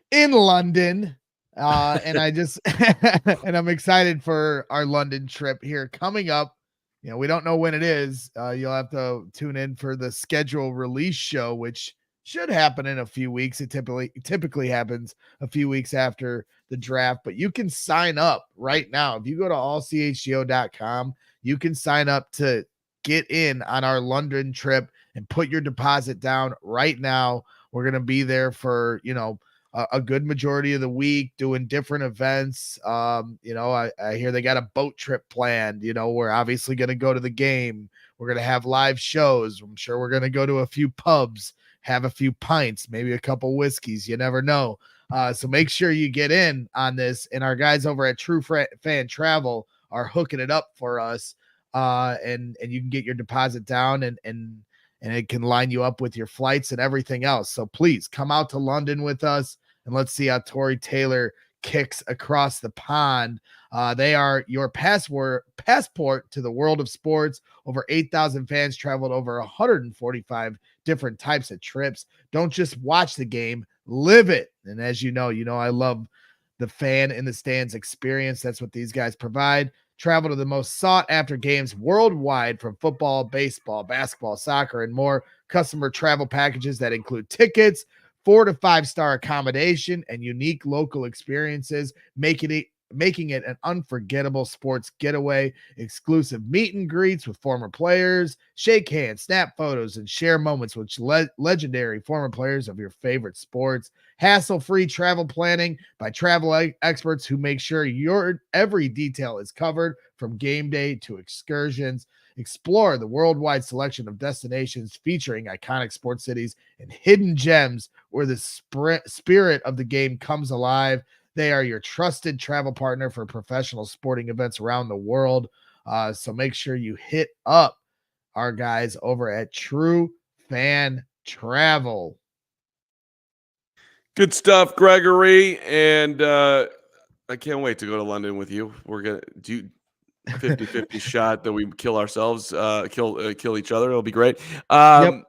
In London. And and I'm excited for our London trip here coming up. We don't know when it is. You'll have to tune in for the schedule release show, which should happen in a few weeks. It typically happens a few weeks after the draft, but you can sign up right now. If you go to allchgo.com, you can sign up to get in on our London trip and put your deposit down right now. We're going to be there for, a good majority of the week doing different events. I hear they got a boat trip planned. We're obviously going to go to the game. We're going to have live shows. I'm sure we're going to go to a few pubs, have a few pints, maybe a couple whiskeys. You never know. So make sure you get in on this. And our guys over at True Fan Travel are hooking it up for us. And you can get your deposit down and it can line you up with your flights and everything else. So please come out to London with us and let's see how Tory Taylor kicks across the pond. They are your passport to the world of sports. Over 8,000 fans traveled over 145 different types of trips. Don't just watch the game, live it. And as you know, I love the fan in the stands experience. That's what these guys provide. Travel to the most sought after games worldwide, from football, baseball, basketball, soccer, and more. Customer travel packages that include tickets, 4 to 5 star accommodation, and unique local experiences, making it an unforgettable sports getaway. Exclusive meet and greets with former players, shake hands, snap photos, and share moments with legendary former players of your favorite sports. Hassle-free travel planning by travel experts who make sure your every detail is covered, from game day to excursions. Explore the worldwide selection of destinations featuring iconic sports cities and hidden gems where the spirit of the game comes alive. They are your trusted travel partner for professional sporting events around the world. So make sure you hit up our guys over at True Fan Travel. Good stuff, Gregory. And I can't wait to go to London with you. We're going to do 50-50 shot that we kill ourselves, kill each other. It'll be great. Yep.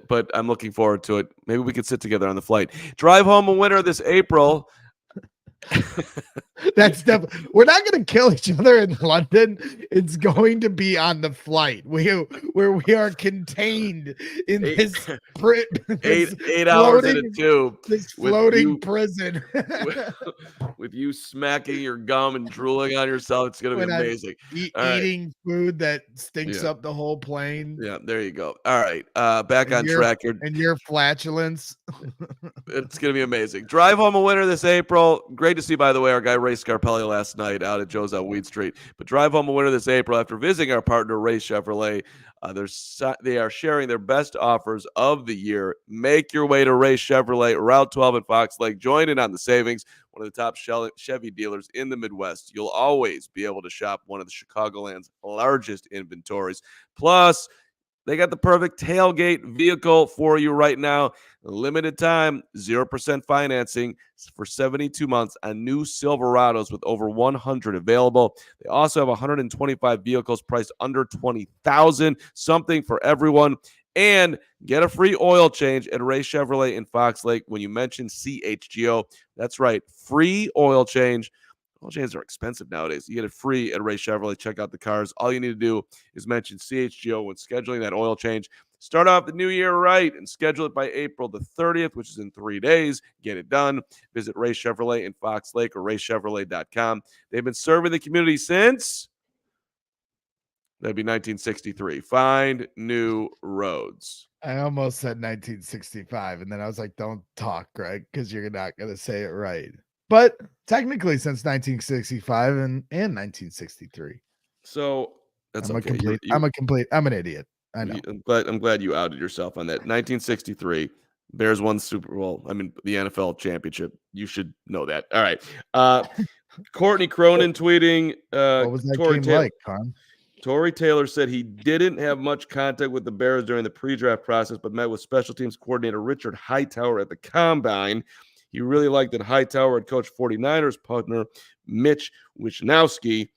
But I'm looking forward to it. Maybe we could sit together on the flight. Drive home a winner this April. That's definitely, we're not going to kill each other in London. It's going to be on the flight where we are contained in this 8 hours in a tube, this floating prison with you smacking your gum and drooling on yourself. It's going to be amazing. Eating food that stinks up the whole plane. Yeah, there you go. All right, back on track here. And your flatulence. It's going to be amazing. Drive home a winner this April. Great to see, by the way, our guy Ray Scarpelli last night out at Joe's on Weed Street. But drive home a winner this April after visiting our partner Ray Chevrolet. They are sharing their best offers of the year. Make your way to Ray Chevrolet, Route 12 at Fox Lake. Join in on the savings. One of the top Chevy dealers in the Midwest. You'll always be able to shop one of the Chicagoland's largest inventories. Plus, they got the perfect tailgate vehicle for you right now. Limited time, 0% financing for 72 months on new Silverados with over 100 available. They also have 125 vehicles priced under $20,000, something for everyone. And get a free oil change at Ray Chevrolet in Fox Lake when you mention CHGO. That's right, free oil change. Oil changes are expensive nowadays. You get it free at Ray Chevrolet. Check out the cars. All you need to do is mention CHGO when scheduling that oil change. Start off the new year right and schedule it by April the 30th, which is in 3 days. Get it done. Visit Ray Chevrolet in Fox Lake or raychevrolet.com. They've been serving the community since, that'd be 1963. Find new roads. I almost said 1965, and then I was like, don't talk, Greg, because you're not going to say it right. But technically since 1965 and 1963. So that's I'm I'm an idiot. I know. I'm glad you outed yourself on that. 1963, Bears won the Super Bowl. I mean, the NFL championship. You should know that. All right. Courtney Cronin tweeting. What was that game like, Con? Tory Taylor said he didn't have much contact with the Bears during the pre-draft process, but met with special teams coordinator Richard Hightower at the Combine. He really liked that Hightower had coached 49ers partner Mitch Wishnowsky,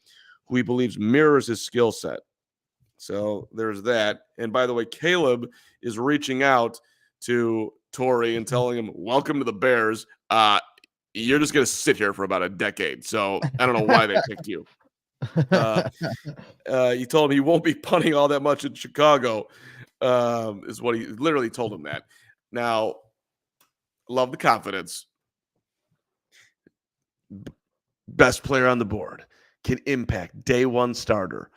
who he believes mirrors his skill set. So there's that. And by the way, Caleb is reaching out to Tory and telling him, welcome to the Bears. You're just going to sit here for about a decade. So I don't know why they picked you. He told him he won't be punting all that much in Chicago, is what he literally told him that. Now, love the confidence. Best player on the board, can impact, day one starter.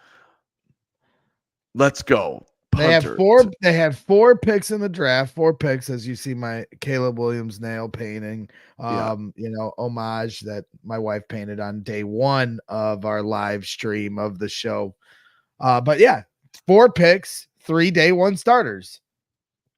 Let's go. Punter. They have 4 picks in the draft, 4 picks, as you see my Caleb Williams nail painting, homage that my wife painted on day 1 of our live stream of the show. But yeah, 4 picks, 3 day 1 starters.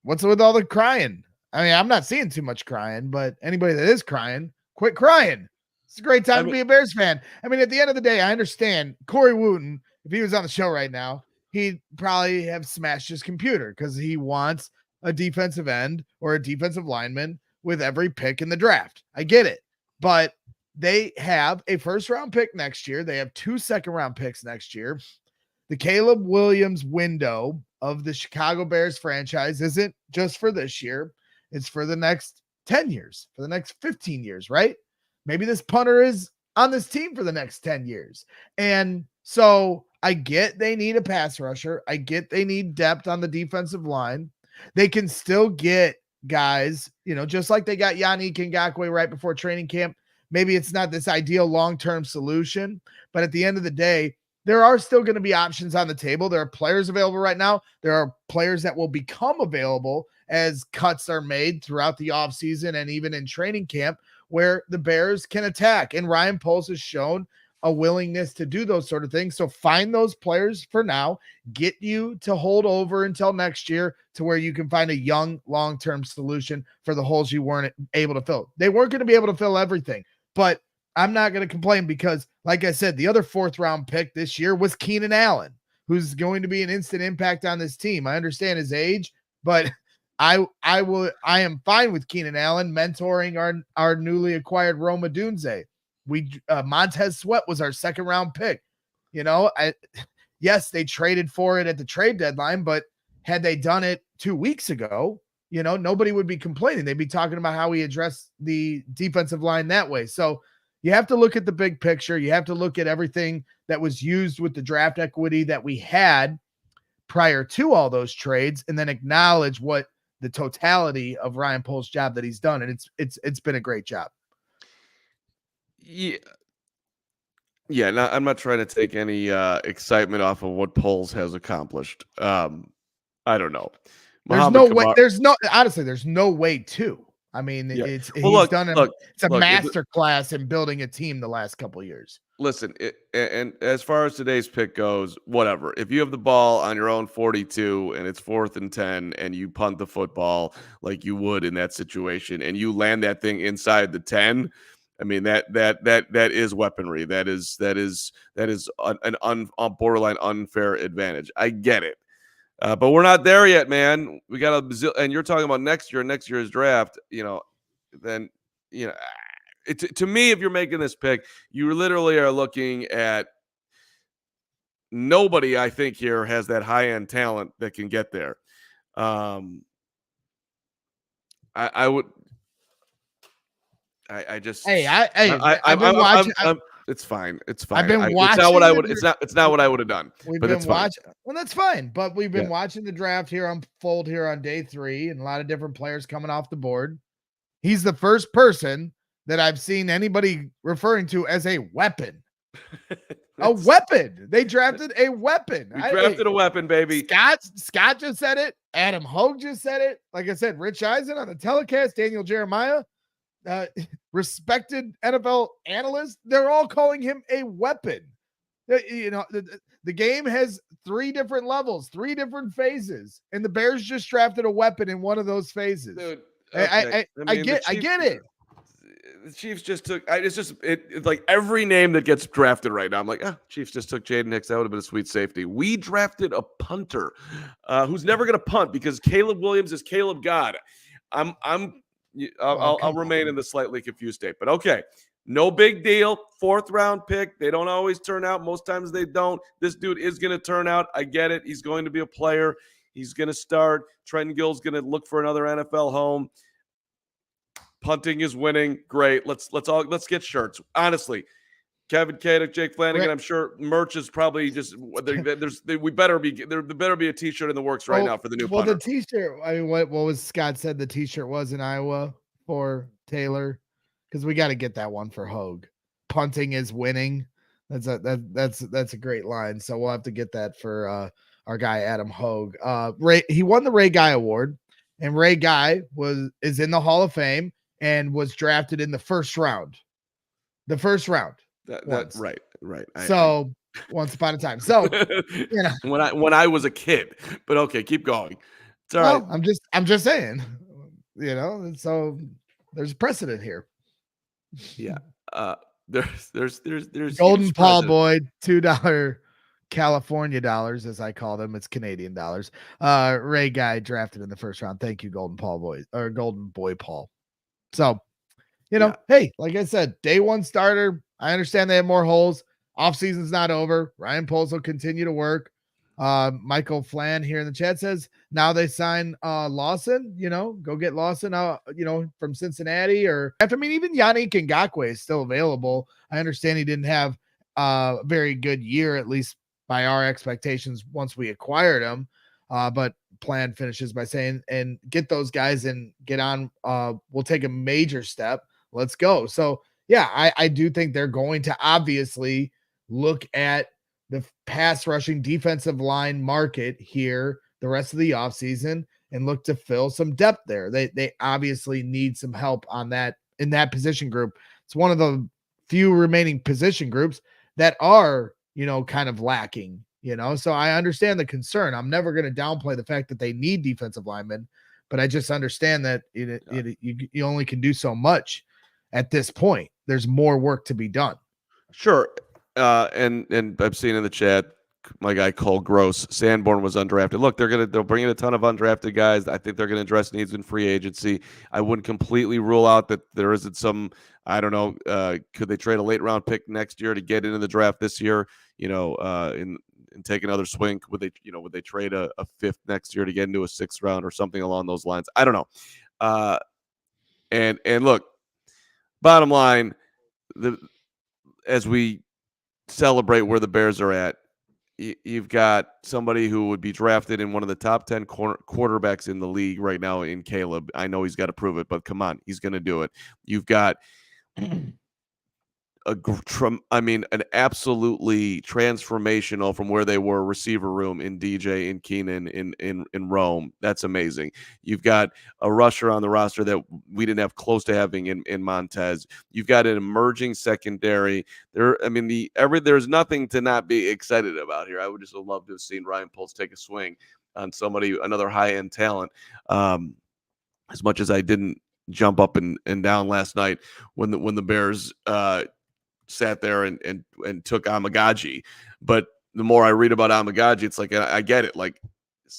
What's with all the crying? I mean, I'm not seeing too much crying, but anybody that is crying, quit crying. It's a great time to be a Bears fan. I mean, at the end of the day, I understand Corey Wooten, if he was on the show right now, he'd probably have smashed his computer because he wants a defensive end or a defensive lineman with every pick in the draft. I get it. But they have a first-round pick next year. They have 2 second-round picks next year. The Caleb Williams window of the Chicago Bears franchise isn't just for this year. It's for the next 10 years, for the next 15 years, right? Maybe this punter is on this team for the next 10 years. And so I get they need a pass rusher. I get they need depth on the defensive line. They can still get guys, just like they got Yannick Ngakoue right before training camp. Maybe it's not this ideal long-term solution, but at the end of the day, there are still going to be options on the table. There are players available right now. There are players that will become available as cuts are made throughout the offseason and even in training camp where the Bears can attack. And Ryan Poles has shown a willingness to do those sort of things. So find those players for now, get you to hold over until next year to where you can find a young long-term solution for the holes you weren't able to fill. They weren't going to be able to fill everything, but I'm not going to complain because, like I said, the other 4th round pick this year was Keenan Allen, who's going to be an instant impact on this team. I understand his age, but I am fine with Keenan Allen mentoring our newly acquired Rome Odunze. Montez Sweat was our 2nd round pick. Yes, they traded for it at the trade deadline, but had they done it 2 weeks ago, nobody would be complaining. They'd be talking about how we address the defensive line that way. So you have to look at the big picture. You have to look at everything that was used with the draft equity that we had prior to all those trades, and then acknowledge what the totality of Ryan Poles' job that he's done. And it's been a great job. Yeah. I'm not trying to take any excitement off of what Poles has accomplished. I don't know. Honestly, there's no way to. I mean, it's a master class in building a team the last couple of years. Listen, and as far as today's pick goes, whatever. If you have the ball on your own 42 and it's 4th and 10 and you punt the football like you would in that situation and you land that thing inside the 10, I mean that is weaponry. That is an borderline unfair advantage. I get it. But we're not there yet, man. We got and you're talking about next year's draft, then, to me, if you're making this pick, you literally are looking at nobody, I think, here has that high-end talent that can get there. I would. I just. I've been watching. It's fine. It's fine. I've been watching. It's not what I would. It's not what I would have done. But it's fine. Well, that's fine. But we've been watching the draft here unfold here on day 3, and a lot of different players coming off the board. He's the first person that I've seen anybody referring to as a weapon. A weapon. They drafted a weapon. We drafted a weapon, baby. Scott just said it. Adam Hogue just said it. Like I said, Rich Eisen on the telecast, Daniel Jeremiah, respected NFL analysts, they're all calling him a weapon. The game has 3 different levels, 3 different phases, and the Bears just drafted a weapon in one of those phases. Dude, okay. I get it. The Chiefs just took. It's like every name that gets drafted right now. I'm like, Chiefs just took Jaden Hicks. That would have been a sweet safety. We drafted a punter who's never going to punt because Caleb Williams is Caleb God. I'll remain in the slightly confused state, but okay. No big deal. 4th round pick. They don't always turn out. Most times they don't. This dude is going to turn out. I get it. He's going to be a player. He's going to start. Trenton Gill's going to look for another NFL home. Punting is winning. Great. Let's get shirts. Honestly, Kevin Kadick, Jake Flanagan. I'm sure merch is probably just we better be there better be a t-shirt in the works right now for the new punter. The t-shirt, I mean, what was Scott said the t-shirt was in Iowa for Taylor, because we got to get that one for Hogue. Punting is winning. That's a great line. So we'll have to get that for our guy Adam Hogue. He won the Ray Guy Award, and Ray Guy is in the Hall of Fame and was drafted in the first round. The first round. Right. Once upon a time. So when I was a kid, but okay, keep going. It's all right. I'm just saying, so there's precedent here. Yeah. There's Golden Paul Boyd, $2 California dollars, as I call them. It's Canadian dollars. Ray Guy drafted in the first round. Thank you, Golden Boy Paul. So, hey, like I said, day one starter. I understand they have more holes. Off season's not over. Ryan Poles will continue to work. Michael Flan here in the chat says now they sign Lawson. Go get Lawson out. From Cincinnati even Yannick Ngakoue is still available. I understand he didn't have a very good year, at least by our expectations, once we acquired him. But Plan finishes by saying, and get those guys and get on. We'll take a major step. Let's go. So yeah, I do think they're going to obviously look at the pass rushing defensive line market here the rest of the offseason and look to fill some depth there. They obviously need some help on that in that position group. It's one of the few remaining position groups that are, kind of lacking, so I understand the concern. I'm never going to downplay the fact that they need defensive linemen, but I just understand that you only can do so much at this point. There's more work to be done. Sure. And I've seen in the chat, my guy Cole Gross, Sanborn was undrafted. Look, they'll bring in a ton of undrafted guys. I think they're going to address needs in free agency. I wouldn't completely rule out that there isn't some, I don't know, could they trade a late round pick next year to get into the draft this year, and take another swing? Would they trade a fifth next year to get into a sixth round or something along those lines? I don't know. And look, bottom line, as we celebrate where the Bears are at, you've got somebody who would be drafted in one of the top 10 quarterbacks in the league right now in Caleb. I know he's got to prove it, but come on, he's going to do it. You've got an absolutely transformational from where they were receiver room in DJ and Keenan in Rome. That's amazing. You've got a rusher on the roster that we didn't have close to having in Montez. You've got an emerging secondary. There's nothing to not be excited about here. I would just love to have seen Ryan Poles take a swing on another high-end talent. As much as I didn't jump up and down last night when the Bears sat there and took Amegadjie. But the more I read about Amegadjie, it's like, I get it. Like,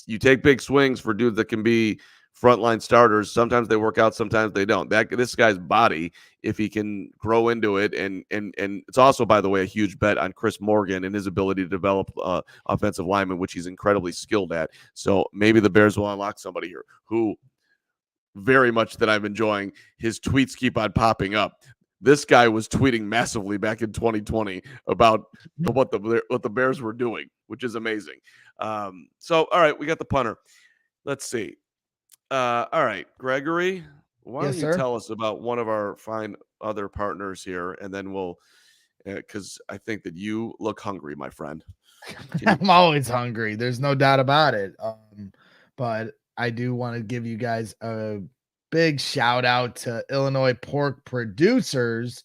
you take big swings for dudes that can be frontline starters. Sometimes they work out, sometimes they don't. This guy's body, if he can grow into it, and it's also, by the way, a huge bet on Chris Morgan and his ability to develop offensive linemen, which he's incredibly skilled at. So maybe the Bears will unlock somebody here who very much that I'm enjoying. His tweets keep on popping up. This guy was tweeting massively back in 2020 about what the Bears were doing, which is amazing. So, all right, we got the punter. Let's see. All right, Gregory, why don't you tell us about one of our fine other partners here, and then we'll, because I think that you look hungry, my friend. I'm always hungry. There's no doubt about it. But I do want to give you guys a big shout out to Illinois pork producers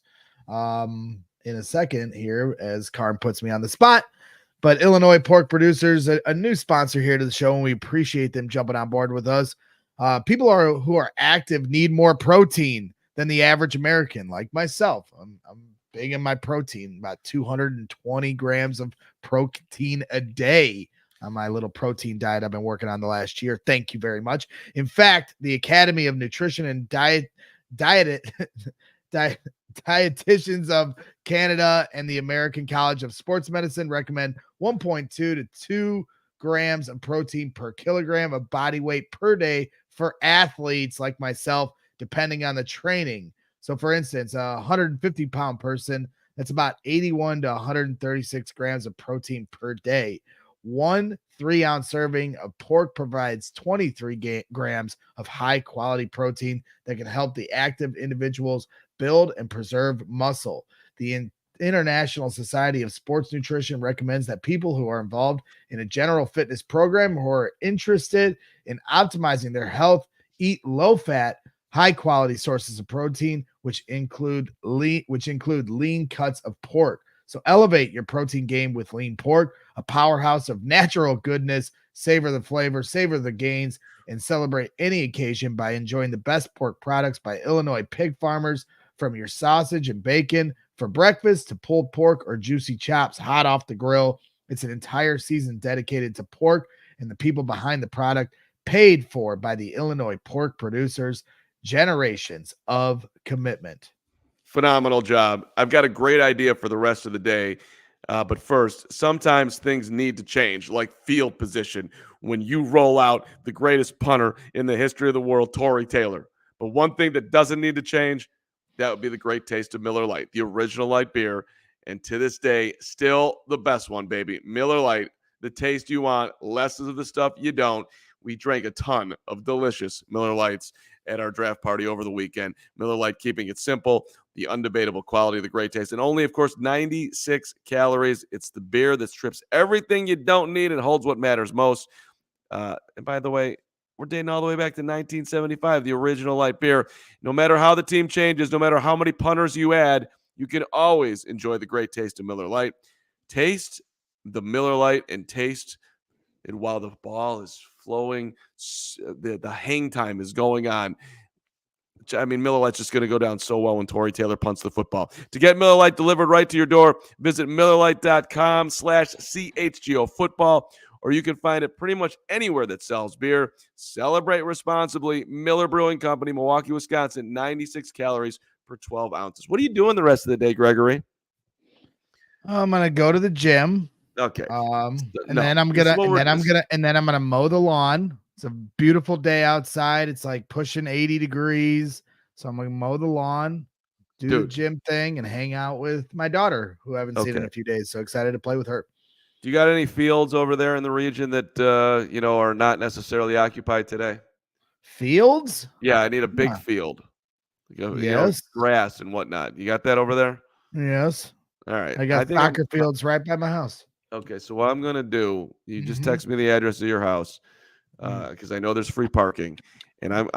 in a second here, as Carm puts me on the spot. But Illinois pork producers, a new sponsor here to the show, and we appreciate them jumping on board with us. People who are active need more protein than the average American, like myself. I'm big in my protein, about 220 grams of protein a day on my little protein diet I've been working on the last year. Thank you very much. In fact, the Academy of Nutrition and Dietitians of Canada and the American College of Sports Medicine recommend 1.2 to 2 grams of protein per kilogram of body weight per day for athletes like myself, depending on the training. So for instance, a 150-pound person That's about 81 to 136 grams of protein per day. 1 3-ounce serving of pork provides 23 grams of high-quality protein that can help the active individuals build and preserve muscle. The International Society of Sports Nutrition recommends that people who are involved in a general fitness program who are interested in optimizing their health eat low-fat, high-quality sources of protein, which include lean cuts of pork. So elevate your protein game with lean pork, a powerhouse of natural goodness. Savor the flavor, savor the gains, and celebrate any occasion by enjoying the best pork products by Illinois pig farmers. From your sausage and bacon for breakfast to pulled pork or juicy chops hot off the grill, it's an entire season dedicated to pork and the people behind the product, paid for by the Illinois pork producers. Generations of commitment. Phenomenal job. I've got a great idea for the rest of the day. But first, sometimes things need to change, like field position, when you roll out the greatest punter in the history of the world, Tory Taylor. But one thing that doesn't need to change, that would be the great taste of Miller Lite, the original light beer. And to this day, still the best one, baby. Miller Lite, the taste you want, less of the stuff you don't. We drank a ton of delicious Miller Lights at our draft party over the weekend. Miller Lite, keeping it simple, the undebatable quality of the great taste, and only, of course, 96 calories. It's the beer that strips everything you don't need and holds what matters most. And by the way, we're dating all the way back to 1975, the original light beer. No matter how the team changes, no matter how many punters you add, you can always enjoy the great taste of Miller Lite. Taste the Miller Lite and taste it while the ball is flowing, the hang time is going on. I mean, Miller Lite's just going to go down so well when Tory Taylor punts the football. To get Miller Lite delivered right to your door, visit MillerLite.com/CHGO football, or you can find it pretty much anywhere that sells beer. Celebrate responsibly. Miller Brewing Company, Milwaukee, Wisconsin, 96 calories per 12 ounces. What are you doing the rest of the day, Gregory? I'm going to go to the gym. Okay. Then I'm gonna mow the lawn. It's a beautiful day outside. It's like pushing 80 degrees. So I'm gonna mow the lawn, do the gym thing, and hang out with my daughter, who I haven't seen in a few days. So excited to play with her. Do you got any fields over there in the region that are not necessarily occupied today? Fields? Yeah, I need a big field. Yes. Grass and whatnot. You got that over there? Yes. All right. I got soccer fields right by my house. Okay, so what I'm gonna do, you just text me the address of your house, because I know there's free parking, and I'm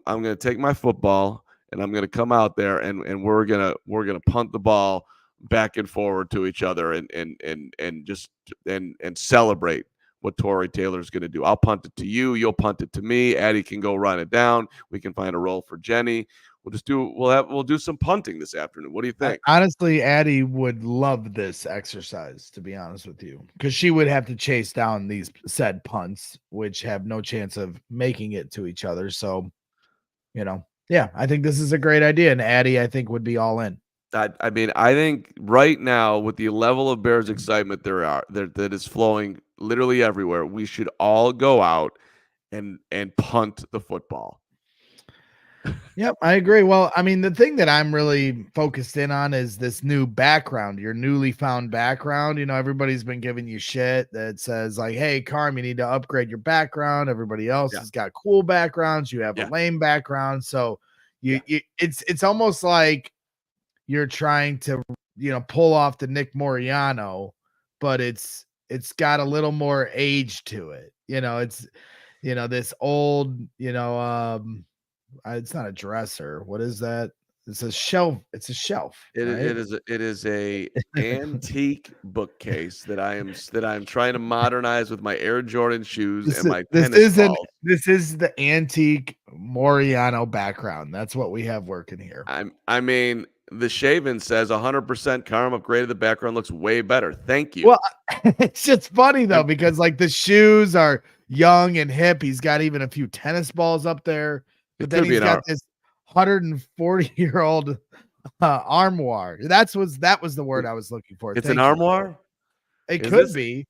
gonna take my football and I'm gonna come out there and we're gonna punt the ball back and forward to each other and celebrate what Tory Taylor's gonna do. I'll punt it to you, you'll punt it to me. Addie can go run it down. We can find a role for Jenny. We'll do some punting this afternoon. What do you think? Honestly, Addie would love this exercise, to be honest with you, because she would have to chase down these said punts, which have no chance of making it to each other. So, yeah, I think this is a great idea, and Addie, I think, would be all in. I mean, I think right now, with the level of Bears excitement that is flowing literally everywhere, we should all go out and punt the football. Yep, I agree. Well, I mean, the thing that I'm really focused in on is this new background, your newly found background. Everybody's been giving you shit that says like, hey, Carm, you need to upgrade your background. Everybody else has got cool backgrounds. You have a lame background. So it's almost like you're trying to, pull off the Nick Moreano, but it's got a little more age to it. It's, this old, it's not a dresser. What is that? It's a shelf. It's a shelf. It is a antique bookcase that I'm trying to modernize with my Air Jordan shoes and my tennis balls. This is the antique Moreano background. That's what we have working here. I mean, the shaven says 100% Carm upgraded. The background looks way better. Thank you. Well, it's just funny though, because like the shoes are young and hip. He's got even a few tennis balls up there. But then he's got this 140-year-old armoire. That was the word I was looking for. It's an armoire? It could be.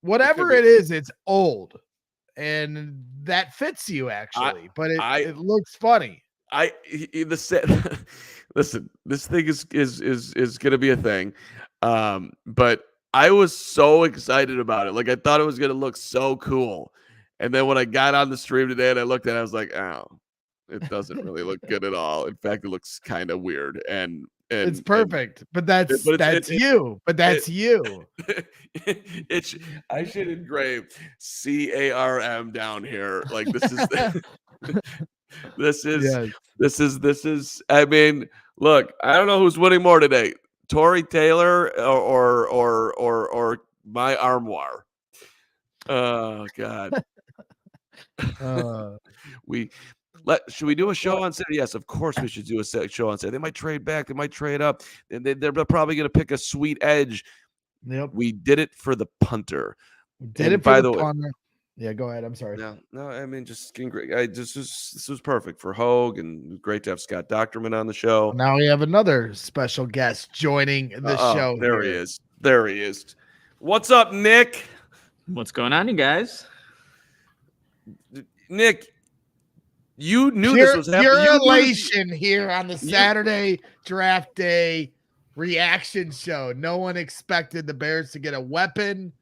Whatever it is, it's old. And that fits you actually. But it looks funny. Listen, this thing is going to be a thing. But I was so excited about it. Like I thought it was going to look so cool. And then when I got on the stream today and I looked at it, I was like, oh, it doesn't really look good at all. In fact, it looks kind of weird. And it's perfect, but that's you. I should engrave CARM down here. Like this is this is. I mean, look, I don't know who's winning more today, Tory Taylor or my armoire. Oh God. Should we do a show on Saturday? Yes, of course we should do a show on Saturday. They might trade back. They might trade up. They're probably going to pick a sweet edge. Yep. We did it for the punter. By the way, yeah, go ahead. I'm sorry. No. I mean, just great. This was perfect for Hogue, and great to have Scott Doctorman on the show. Now we have another special guest joining the show. There he is. There he is. What's up, Nick? What's going on, you guys? Nick, you knew this was happening. Your elation here on the Saturday draft day reaction show. No one expected the Bears to get a weapon,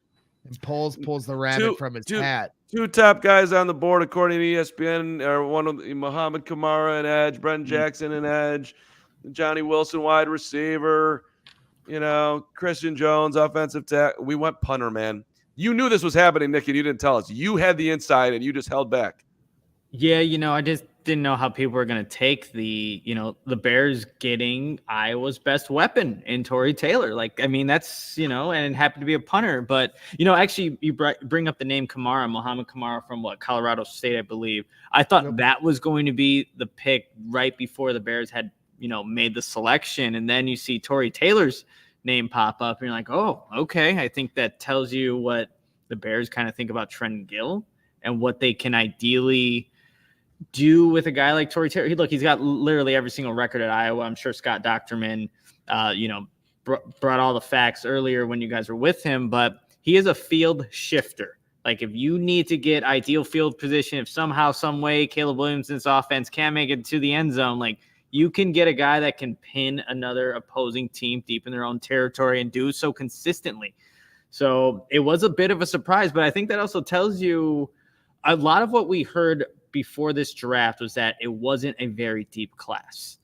and pulls the rabbit from his hat. Two top guys on the board, according to ESPN, are one of Muhammad Kamara and edge, Brenton Jackson and edge, Johnny Wilson wide receiver, Christian Jones offensive tackle. We went punter, man. You knew this was happening, Nick, and you didn't tell us. You had the inside, and you just held back. Yeah, I just didn't know how people were going to take the Bears getting Iowa's best weapon in Tory Taylor. Like, I mean, that's, and it happened to be a punter. But, actually, you bring up the name Kamara, Muhammad Kamara from Colorado State, I believe. I thought that was going to be the pick right before the Bears had, made the selection. And then you see Tory Taylor's name pop up, and you're like, oh, okay. I think that tells you what the Bears kind of think about Trent Gill and what they can ideally do with a guy like Tory Taylor. Look, he's got literally every single record at Iowa. I'm sure Scott Doctorman, brought all the facts earlier when you guys were with him, but he is a field shifter. Like if you need to get ideal field position, if somehow, some way Caleb Williamson's offense can't make it to the end zone, like you can get a guy that can pin another opposing team deep in their own territory and do so consistently. So it was a bit of a surprise, but I think that also tells you a lot of what we heard before this draft was that it wasn't a very deep class.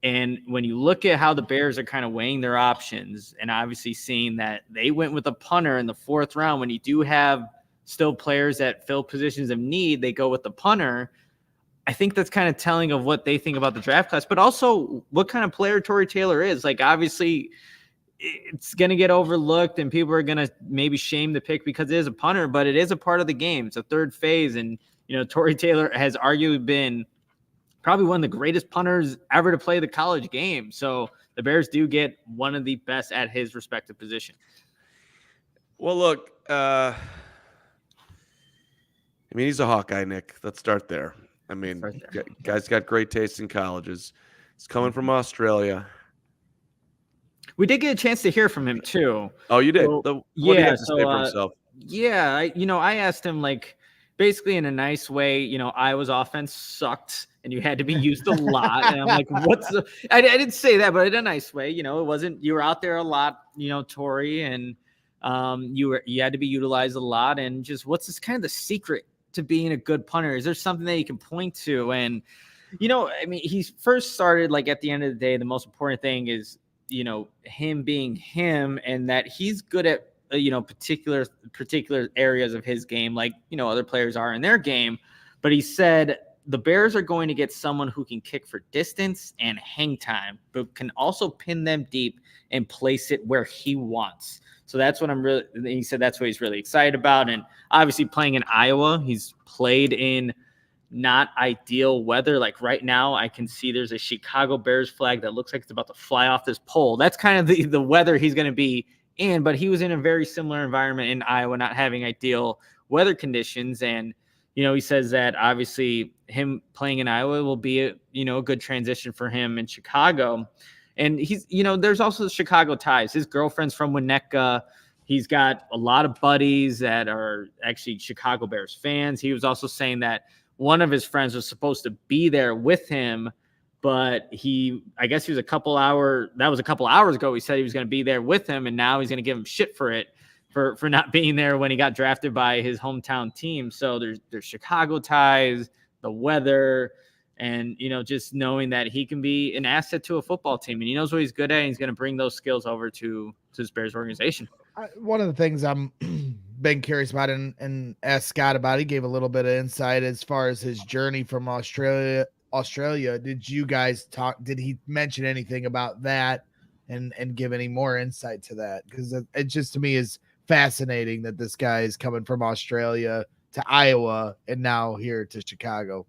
And when you look at how the Bears are kind of weighing their options and obviously seeing that they went with a punter in the 4th round, when you do have still players that fill positions of need, they go with the punter. I think that's kind of telling of what they think about the draft class, but also what kind of player Tory Taylor is. Like, obviously, it's going to get overlooked and people are going to maybe shame the pick because it is a punter, but it is a part of the game. It's a third phase. And, Tory Taylor has arguably been probably one of the greatest punters ever to play the college game. So the Bears do get one of the best at his respective position. Well, look, he's a Hawkeye, Nick. Let's start there. I mean, guy's got great taste in colleges. He's coming from Australia. We did get a chance to hear from him too. Oh, you did? So, what did he have to say for himself? Yeah, I asked him, like, basically in a nice way, Iowa's offense sucked and you had to be used a lot. And I'm like, I didn't say that, but in a nice way. It wasn't, you were out there a lot, Tory, and you had to be utilized a lot. And just what's this kind of the secret to being a good punter? Is there something that you can point to? And, he first started, like, at the end of the day, the most important thing is, him being him, and that he's good at, particular areas of his game, like, other players are in their game. But he said the Bears are going to get someone who can kick for distance and hang time, but can also pin them deep and place it where he wants. So that's what he said that's what he's really excited about. And obviously playing in Iowa, he's played in not ideal weather. Like right now, I can see there's a Chicago Bears flag that looks like it's about to fly off this pole. That's kind of the weather he's going to be in, but he was in a very similar environment in Iowa, not having ideal weather conditions. And, he says that obviously him playing in Iowa will be a good transition for him in Chicago. And he's, there's also the Chicago ties. His girlfriend's from Winnetka. He's got a lot of buddies that are actually Chicago Bears fans. He was also saying that one of his friends was supposed to be there with him, but I guess he was a couple hours ago. He said he was going to be there with him, and now he's going to give him shit for it, for not being there when he got drafted by his hometown team. So there's Chicago ties, the weather, and, just knowing that he can be an asset to a football team, and he knows what he's good at, and he's going to bring those skills over to his Bears organization. One of the things I'm been curious about and asked Scott about, he gave a little bit of insight as far as his journey from Australia. Did you guys talk? Did he mention anything about that and give any more insight to that? Because it just, to me, is fascinating that this guy is coming from Australia to Iowa and now here to Chicago.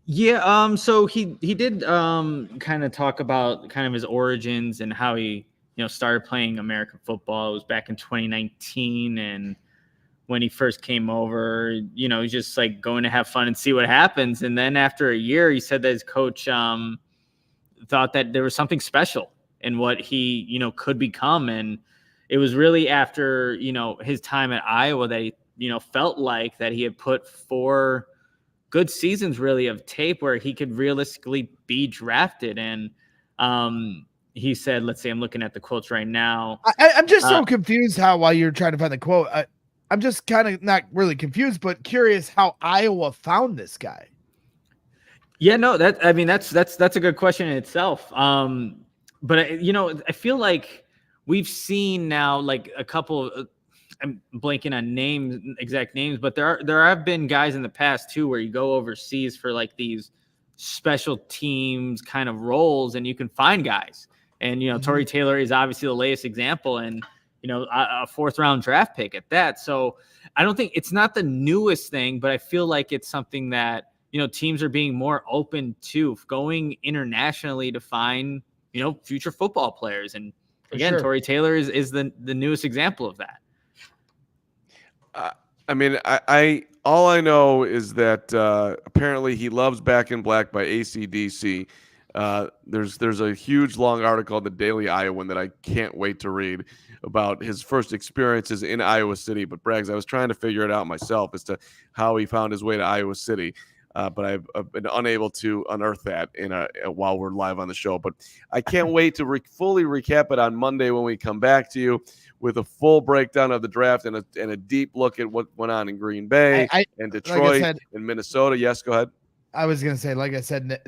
Yeah. So he did kind of talk about kind of his origins and how he, started playing American football. It was back in 2019. And when he first came over, he's just like going to have fun and see what happens. And then after a year, he said that his coach thought that there was something special in what he, could become. And it was really after, his time at Iowa that he, felt like that he had put 4 good seasons really of tape where he could realistically be drafted. And he said, let's see, I'm looking at the quotes right now. I'm just so confused while you're trying to find the quote, I'm just kind of not really confused, but curious how Iowa found this guy. Yeah, no, that's a good question in itself. But I feel like we've seen now like a couple of, I'm blanking on exact names, but there have been guys in the past too, where you go overseas for like these special teams kind of roles and you can find guys. And, Tory Taylor is obviously the latest example, and, a 4th round draft pick at that. So I don't think it's not the newest thing, but I feel like it's something that, teams are being more open to going internationally to find, future football players. And again, sure. Tory Taylor is the newest example of that. All I know is that apparently he loves Back in Black by AC/DC. There's a huge long article in the Daily Iowan that I can't wait to read about his first experiences in Iowa City. But Braggs, I was trying to figure it out myself as to how he found his way to Iowa City. But I've been unable to unearth that while we're live on the show. But I can't wait to fully recap it on Monday when we come back to you with a full breakdown of the draft and a deep look at what went on in Green Bay and Detroit and Minnesota. Yes, go ahead. I was going to say, like I said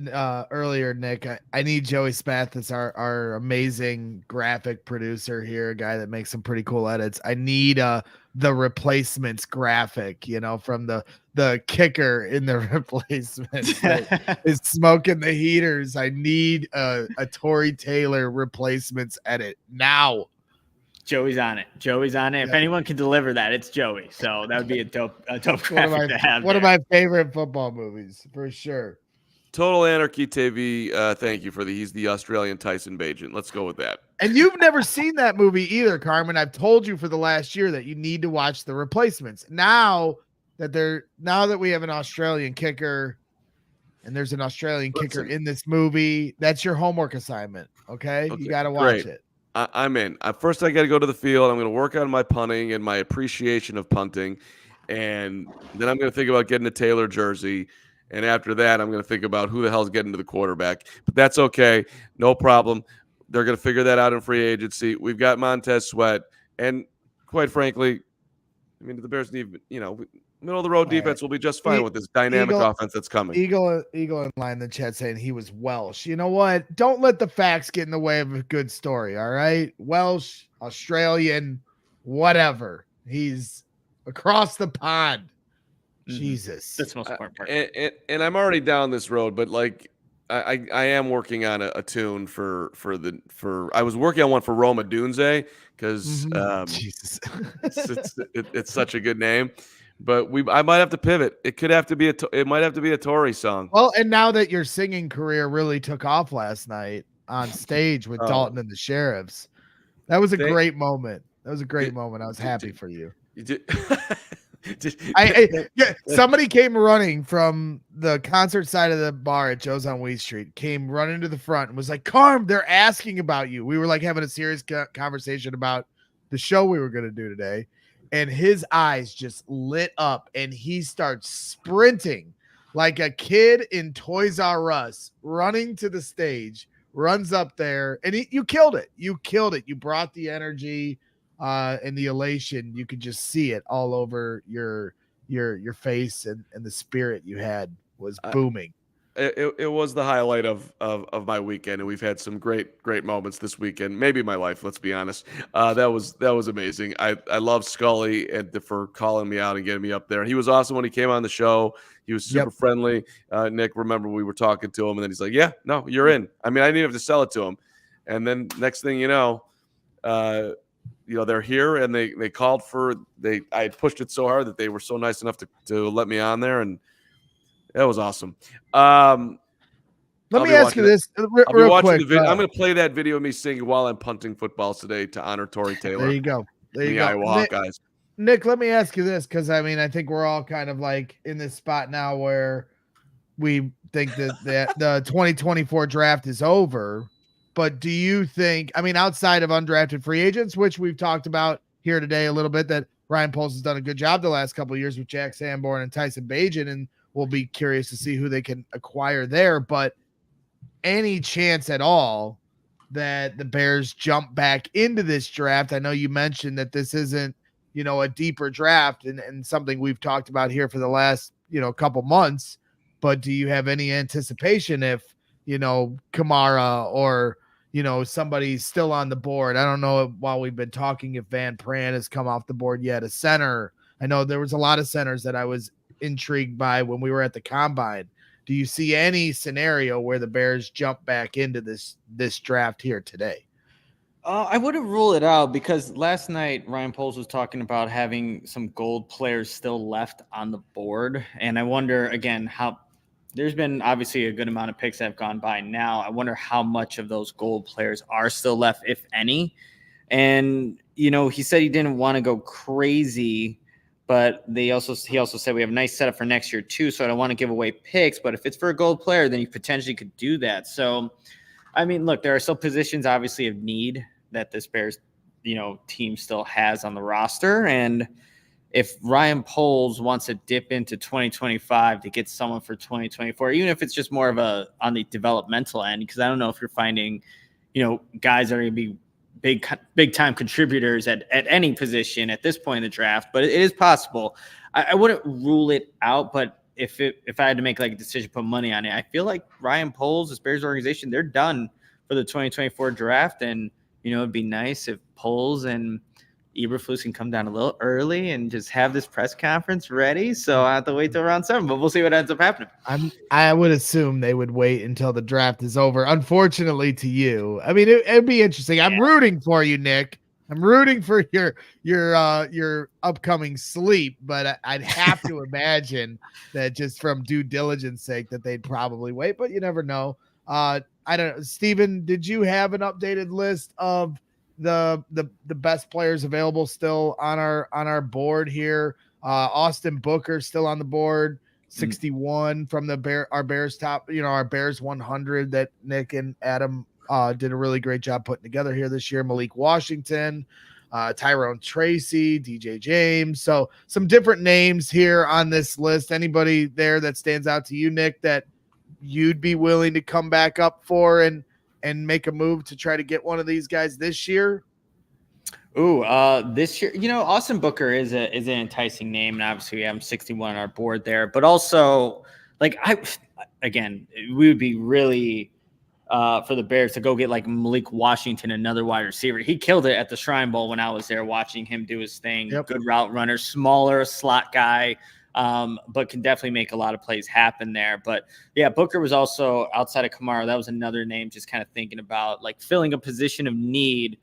earlier, Nick, I need Joey Spath as our amazing graphic producer here, a guy that makes some pretty cool edits. I need the replacements graphic, from the kicker in the replacements that is smoking the heaters. I need a Tory Taylor replacements edit now. Joey's on it. Yeah. If anyone can deliver that, it's Joey. So that would be a dope graphic to have. One of my favorite football movies, for sure. Total Anarchy TV. Thank you he's the Australian Tyson Bagent. Let's go with that. And you've never seen that movie either, Carmen. I've told you for the last year that you need to watch The Replacements. Now that we have an Australian kicker and there's an Australian kicker in this movie, that's your homework assignment. Okay. You got to watch it. I'm in. First, I got to go to the field. I'm going to work on my punting and my appreciation of punting. And then I'm going to think about getting a Taylor jersey. And after that, I'm going to think about who the hell's getting to the quarterback. But that's okay. No problem. They're going to figure that out in free agency. We've got Montez Sweat. And quite frankly, the Bears need, middle of the road defense will be just fine with this dynamic offense that's coming. Eagle in line in the chat saying he was Welsh. You know what? Don't let the facts get in the way of a good story. All right. Welsh, Australian, whatever. He's across the pond. Mm-hmm. Jesus. That's the most important part. And I'm already down this road, but like I am working on a tune for I was working on one for Rome Odunze because Jesus. it's such a good name. But I might have to pivot. It might have to be a Tory song. Well, and now that your singing career really took off last night on stage with Dalton and the Sheriffs, that was a great moment. I was happy for you. Somebody came running from the concert side of the bar at Joe's on Wheat Street, came running to the front and was like, Carm, they're asking about you. We were like having a serious conversation about the show we were going to do today. And his eyes just lit up and he starts sprinting like a kid in Toys R Us running to the stage, runs up there, and you killed it. You killed it. You brought the energy and the elation. You could just see it all over your face, and the spirit you had was booming. It was the highlight of my weekend, and we've had some great moments this weekend. Maybe my life, let's be honest. That was amazing. I love Scully and for calling me out and getting me up there. He was awesome when he came on the show. He was super friendly. Nick, remember we were talking to him, and then he's like, "Yeah, no, you're in." I mean, I didn't have to sell it to him. And then next thing you know, they're here, and they called for I had pushed it so hard that they were so nice enough to let me on there, and that was awesome. Let me ask you this real quick. I'm going to play that video of me singing while I'm punting footballs today to honor Tory Taylor. There you go. The Iowa Hawkeyes. Nick, let me ask you this, because I mean, I think we're all kind of like in this spot now where we think that the 2024 draft is over. But do you think, I mean, outside of undrafted free agents, which we've talked about here today a little bit, that Ryan Poles has done a good job the last couple of years with Jack Sanborn and Tyson Bagent, and we'll be curious to see who they can acquire there. But any chance at all that the Bears jump back into this draft? I know you mentioned that this isn't, a deeper draft and something we've talked about here for the last, couple months, but do you have any anticipation if, Kamara or, somebody's still on the board? I don't know while we've been talking if Van Pran has come off the board yet, a center. I know there was a lot of centers that I was intrigued by when we were at the combine. Do you see any scenario where the Bears jump back into this draft here today? I wouldn't rule it out, because last night Ryan Poles was talking about having some gold players still left on the board. And I wonder, again, how there's been obviously a good amount of picks that have gone by now. I wonder how much of those gold players are still left, if any. And, he said he didn't want to go crazy, but he also said we have a nice setup for next year too. So I don't want to give away picks, but if it's for a gold player, then you potentially could do that. So, I mean, look, there are still positions obviously of need that this Bears, team still has on the roster. And if Ryan Poles wants to dip into 2025 to get someone for 2024, even if it's just more of on the developmental end, because I don't know if you're finding, guys that are going to be big time contributors at any position at this point in the draft, but it is possible. I wouldn't rule it out, but if I had to make like a decision, put money on it, I feel like Ryan Poles, this Bears organization, they're done for the 2024 draft. And, it'd be nice if Poles and Eberflus can come down a little early and just have this press conference ready. So I have to wait till around 7, but we'll see what ends up happening. I would assume they would wait until the draft is over. Unfortunately to you, I mean, it'd be interesting. I'm rooting for you, Nick. I'm rooting for your upcoming sleep, but I'd have to imagine that just from due diligence sake that they'd probably wait, but you never know. I don't know. Steven, did you have an updated list of the best players available still on our board here? Austin Booker still on the board, 61 from our Bears top, our Bears 100 that Nick and Adam did a really great job putting together here this year. Malik Washington, Tyrone Tracy, DJ James. So some different names here on this list. Anybody there that stands out to you, Nick, that you'd be willing to come back up for and make a move to try to get one of these guys this year? This year, Austin Booker is an enticing name, and obviously we have 61 on our board there. But also, we would be really for the Bears to go get like Malik Washington, another wide receiver. He killed it at the Shrine Bowl when I was there watching him do his thing. Yep. Good route runner, smaller slot guy. But can definitely make a lot of plays happen there. But yeah, Booker was also outside of Kamara. That was another name just kind of thinking about like filling a position of need,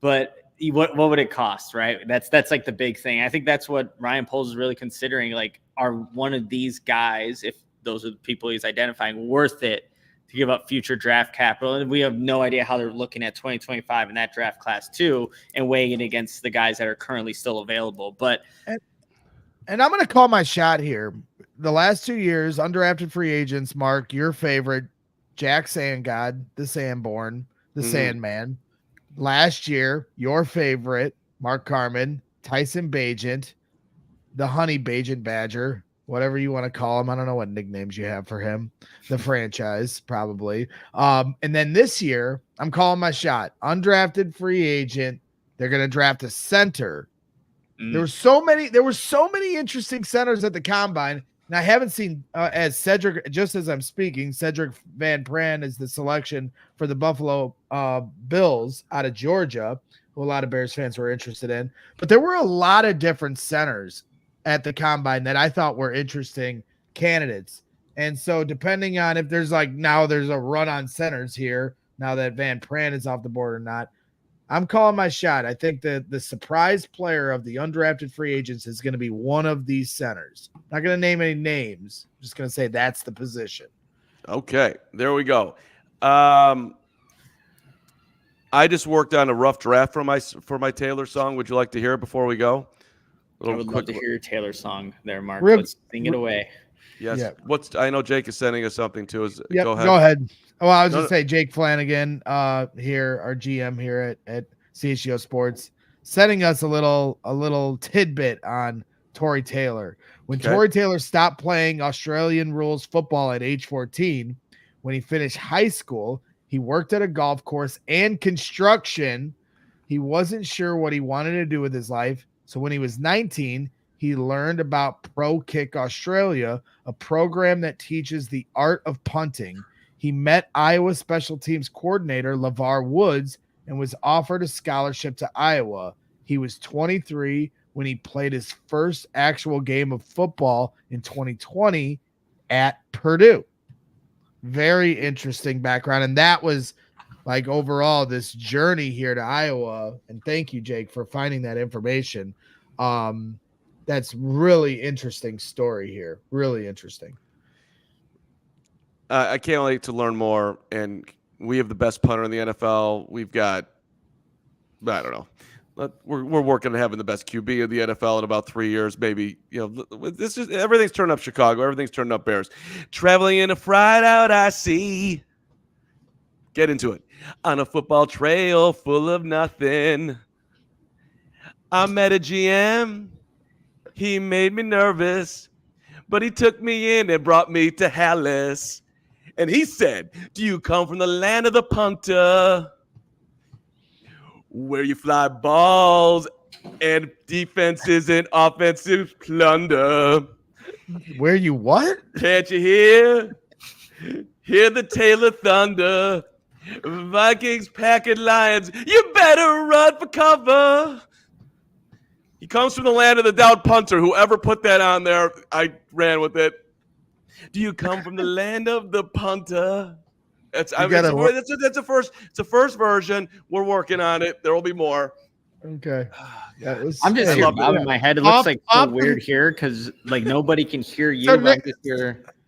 but what would it cost, right? That's like the big thing. I think that's what Ryan Poles is really considering. Like, are one of these guys, if those are the people he's identifying, worth it to give up future draft capital? And we have no idea how they're looking at 2025 in that draft class too, and weighing it against the guys that are currently still available. But and I'm going to call my shot here. The last 2 years, undrafted free agents, Mark, your favorite, Jack Sandgod, the Sandborn, the Sandman. Last year, your favorite, Mark Carman, Tyson Bagent, the Honey Bagent Badger, whatever you want to call him. I don't know what nicknames you have for him. The franchise, probably. And then this year, I'm calling my shot. Undrafted free agent. They're going to draft a center. There were so many interesting centers at the combine. And I haven't seen as Cedric, just as I'm speaking, Cedric Van Pran is the selection for the Buffalo Bills out of Georgia, who a lot of Bears fans were interested in. But there were a lot of different centers at the combine that I thought were interesting candidates. And so depending on if there's now there's a run on centers here, now that Van Pran is off the board or not, I'm calling my shot. I think that the surprise player of the undrafted free agents is going to be one of these centers. Not going to name any names. I'm just going to say that's the position. Okay, there we go. I just worked on a rough draft for my Taylor song. Would you like to hear it before we go? I would love to hear your Taylor song there, Mark. Rip, Let's sing it away. Yes. Yeah. I know Jake is sending us something too. Yep, Go ahead. Go ahead. Well, I was going to say Jake Flanagan here, our GM here at CHGO Sports, sending us a little tidbit on Tory Taylor. When Tory Taylor stopped playing Australian rules football at age 14, when he finished high school, he worked at a golf course and construction. He wasn't sure what he wanted to do with his life. So when he was 19, he learned about Pro Kick Australia, a program that teaches the art of punting. He met Iowa special teams coordinator LeVar Woods and was offered a scholarship to Iowa. He was 23 when he played his first actual game of football in 2020 at Purdue. Very interesting background. And that was overall this journey here to Iowa. And thank you, Jake, for finding that information. That's really interesting story here. Really interesting. I can't wait to learn more. And we have the best punter in the NFL. We've got, I don't know. We're working on having the best QB of the NFL in about 3 years, maybe. This is everything's turned up Chicago. Everything's turned up Bears. Traveling in a fried out, I see. Get into it. On a football trail full of nothing. I met a GM. He made me nervous, but he took me in and brought me to Hallis. And he said, "Do you come from the land of the punter, where you fly balls and defenses and offensive plunder? Where you what? Can't you hear? Hear the Taylor thunder. Vikings, Packers, Lions. You better run for cover." He comes from the land of the down punter. Whoever put that on there, I ran with it. Do you come from the land of the punter? It's a first version. We're working on it. There will be more. Okay. I'm just here bobbing my head. It looks so weird here because nobody can hear you.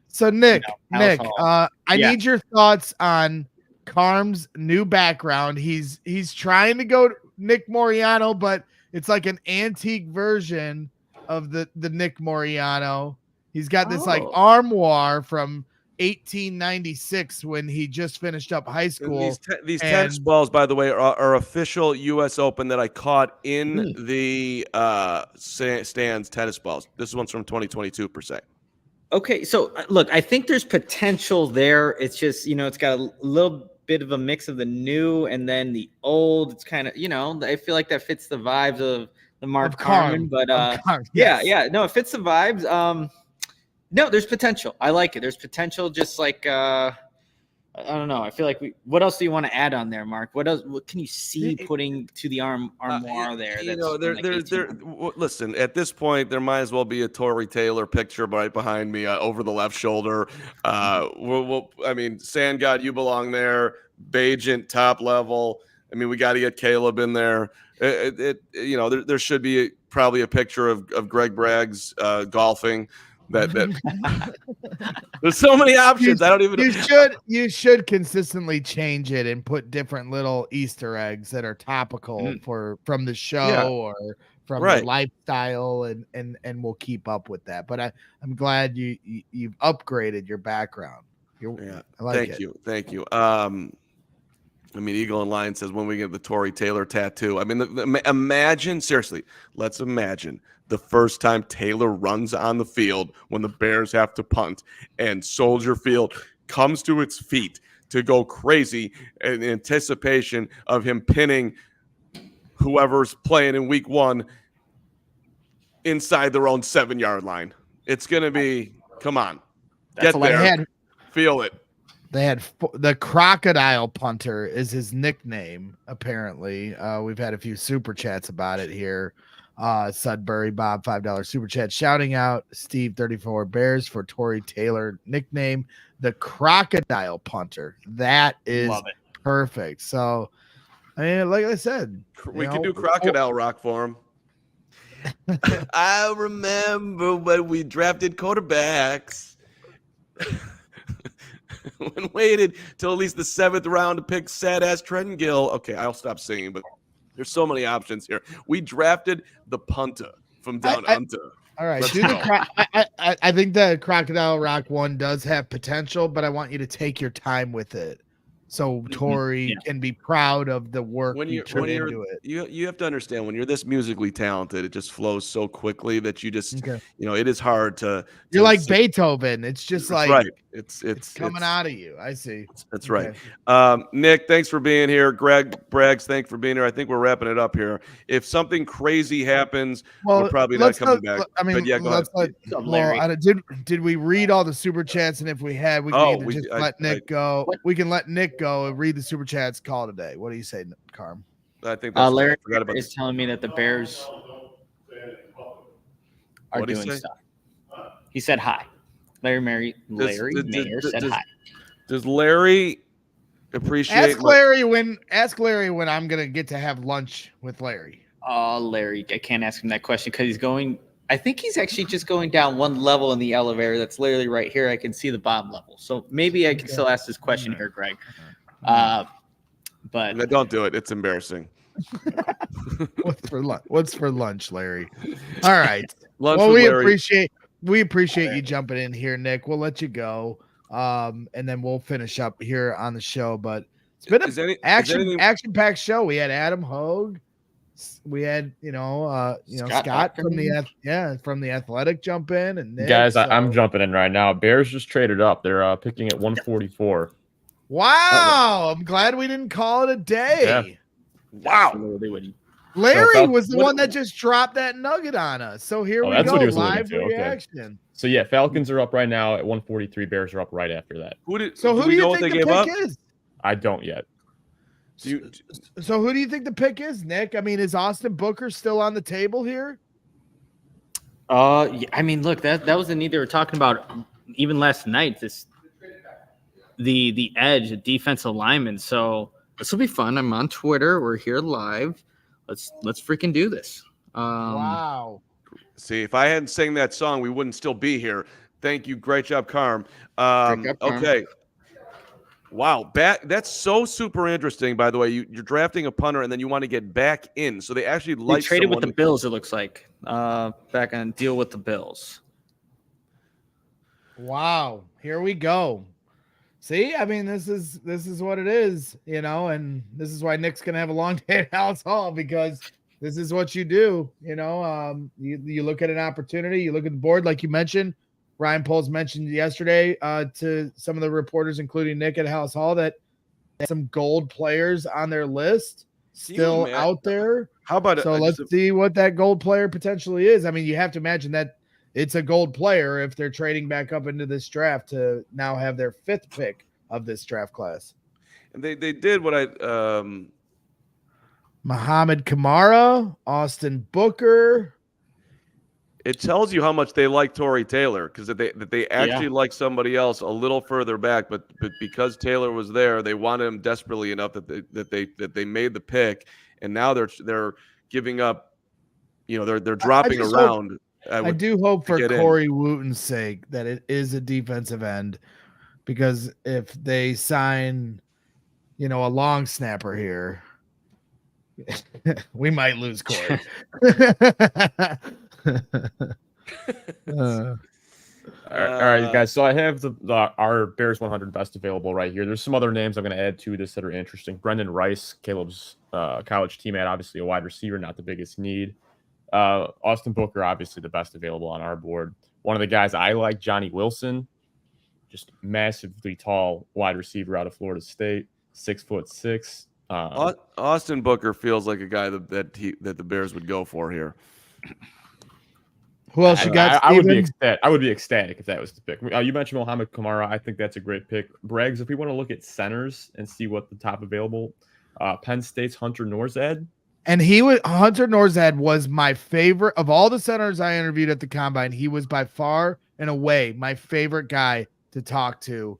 So Nick, I need your thoughts on Carm's new background. He's trying to go Nick Moreano, but it's like an antique version of the Nick Moreano. He's got this armoire from 1896 when he just finished up high school. These tennis balls, by the way, are official U.S. Open that I caught in the stands. Tennis balls. This one's from 2022 per se. Okay, so look, I think there's potential there. It's just it's got a little bit of a mix of the new and then the old. It's kind of I feel like that fits the vibes of the Mark Carman, but yeah, no, it fits the vibes. No, there's potential. I like it. There's potential. Just I don't know. I feel like what else do you want to add on there, Mark? What else? What can you see putting to the armoire there? Listen. At this point, there might as well be a Tory Taylor picture right behind me over the left shoulder. Sand God, you belong there. Bajent, top level. We got to get Caleb in there. There should be probably a picture of Greg Bragg's golfing. That there's so many options. I don't even. You should consistently change it and put different little Easter eggs that are topical from the show or from the lifestyle, and we'll keep up with that. But I'm glad you've upgraded your background. I like it. Thank you. I mean, Eagle and Lion says when we get the Tory Taylor tattoo. I mean, imagine, seriously, let's imagine the first time Taylor runs on the field when the Bears have to punt and Soldier Field comes to its feet to go crazy in anticipation of him pinning whoever's playing in week 1 inside their own 7-yard line. It's going to be, come on, get there, feel it. They had the crocodile punter is his nickname, apparently. We've had a few super chats about it here. Sudbury Bob, $5 super chat, shouting out Steve 34 Bears for Tory Taylor nickname, the crocodile punter. That is perfect. So, I mean, like I said, we can do crocodile rock for him. I remember when we drafted quarterbacks. When waited till at least the 7th round to pick sad ass Trenton Gill. Okay, I'll stop singing, but there's so many options here. We drafted the punter from down under. All right, I think the Crocodile Rock one does have potential, but I want you to take your time with it. So Tory can be proud of the work you put into it. You have to understand, when you're this musically talented, it just flows so quickly that you just it is hard to. You're like Beethoven. It's just like right. It's coming out of you. I see. That's right. Nick, thanks for being here. Greg Braggs, thanks for being here. I think we're wrapping it up here. If something crazy happens, we're probably not coming back. I mean, did we read all the super chats? And if we had, we can just let Nick go. We can let Nick go and read the super chats. Call today. What do you say, Carm? I think that's Larry is telling me that the Bears are doing stuff. He said hi. Larry Mayer said hi. Does Larry appreciate? Ask Larry when I'm gonna get to have lunch with Larry. Oh, Larry, I can't ask him that question because he's going. I think he's actually just going down one level in the elevator. That's literally right here. I can see the bottom level, so maybe I can still ask this question here, Greg. But don't do it. It's embarrassing. What's for lunch, Larry? All right. We appreciate you jumping in here, Nick. We'll let you go, and then we'll finish up here on the show. But it's been an action-packed show. We had Adam Hogue. We had Scott from the Athletic jump in, and Nick, guys, I'm jumping in right now. Bears just traded up. They're picking at 144. Wow! I'm glad we didn't call it a day. Yeah. Wow. Larry was the one that just dropped that nugget on us. So here we go, live reaction. Okay. So yeah, Falcons are up right now at 143. Bears are up right after that. Who do you think the pick is? I don't yet. So who do you think the pick is, Nick? I mean, is Austin Booker still on the table here? I mean, look, that was the need they were talking about even last night. The edge, the defensive lineman. So this will be fun. I'm on Twitter. We're here live. Let's freaking do this. Wow. See, if I hadn't sang that song, we wouldn't still be here. Thank you. Great job, Carm. Okay. Wow. That's so super interesting, by the way. You're drafting a punter and then you want to get back in. So they actually traded with the Bills, it looks like. Back on deal with the Bills. Wow. Here we go. See, I mean, this is what it is, and this is why Nick's gonna have a long day at House Hall, because this is what you do. You look at an opportunity, you look at the board, like you mentioned. Ryan Poles mentioned yesterday to some of the reporters, including Nick at House Hall, that some gold players on their list still out there. How about let's see what that gold player potentially is. I mean, you have to imagine that it's a gold player if they're trading back up into this draft to now have their 5th pick of this draft class. And they did what Muhammad Kamara, Austin Booker. It tells you how much they like Tory Taylor, because that they actually like somebody else a little further back, but because Taylor was there, they wanted him desperately enough that they made the pick, and now they're giving up. They're dropping around. I do hope for Corey Wooten's sake that it is a defensive end, because if they sign, a long snapper here, we might lose Corey. All right, guys. So I have our Bears 100 best available right here. There's some other names I'm going to add to this that are interesting. Brendan Rice, Caleb's college teammate, obviously a wide receiver, not the biggest need. Austin Booker, obviously the best available on our board. One of the guys I like, Johnny Wilson, just massively tall wide receiver out of Florida State, 6'6". Austin Booker feels like a guy that the Bears would go for here. Who else you got? I would be ecstatic if that was the pick. You mentioned Mohamed Kamara. I think that's a great pick. Braggs, if we want to look at centers and see what the top available, Penn State's Hunter Norzad. And Hunter Norzad was my favorite of all the centers I interviewed at the combine. He was by far and away my favorite guy to talk to.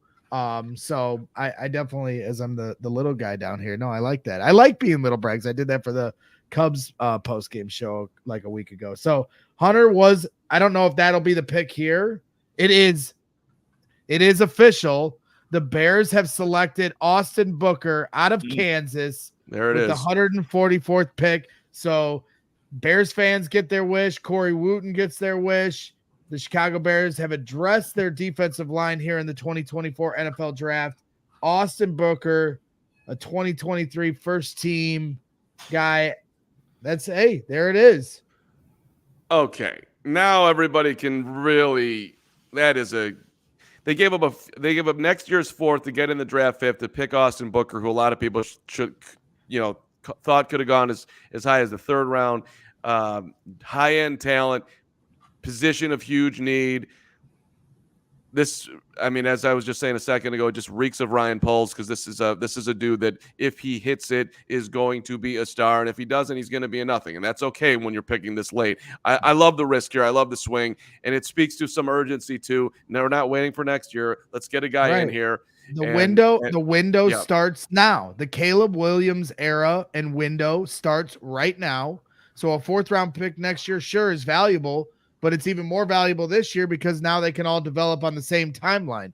So I definitely, as I'm the little guy down here, no, I like that. I like being little Braggs. I did that for the Cubs post game show like a week ago. So Hunter was, I don't know if that'll be the pick here. It is official. The Bears have selected Austin Booker out of Kansas. There it with is. The 144th pick. So Bears fans get their wish. Corey Wooten gets their wish. The Chicago Bears have addressed their defensive line here in the 2024 NFL draft. Austin Booker, a 2023 first team guy. There it is. Okay. Now everybody can really, they gave up next year's fourth to get in the draft fifth to pick Austin Booker, who a lot of people thought could have gone as high as the third round. High-end talent, position of huge need. This, I mean, as I was just saying a second ago, it just reeks of Ryan Poles, because this is a dude that if he hits it is going to be a star, and if he doesn't, he's going to be a nothing, and that's okay when you're picking this late. I love the risk here. I love the swing, and it speaks to some urgency too. No, we're not waiting for next year. Let's get a guy in here. The window starts now. The Caleb Williams era and window starts right now. So a fourth round pick next year sure is valuable, but it's even more valuable this year because now they can all develop on the same timeline.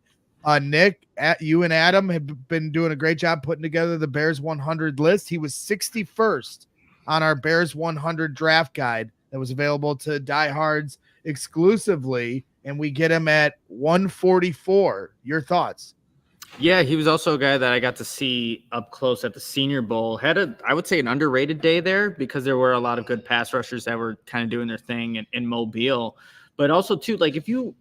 Nick, you and Adam have been doing a great job putting together the Bears 100 list. He was 61st on our Bears 100 draft guide that was available to diehards exclusively, and we get him at 144. Your thoughts? Yeah, he was also a guy that I got to see up close at the Senior Bowl. Had I would say an underrated day there because there were a lot of good pass rushers that were kind of doing their thing in Mobile. But also, too, like if you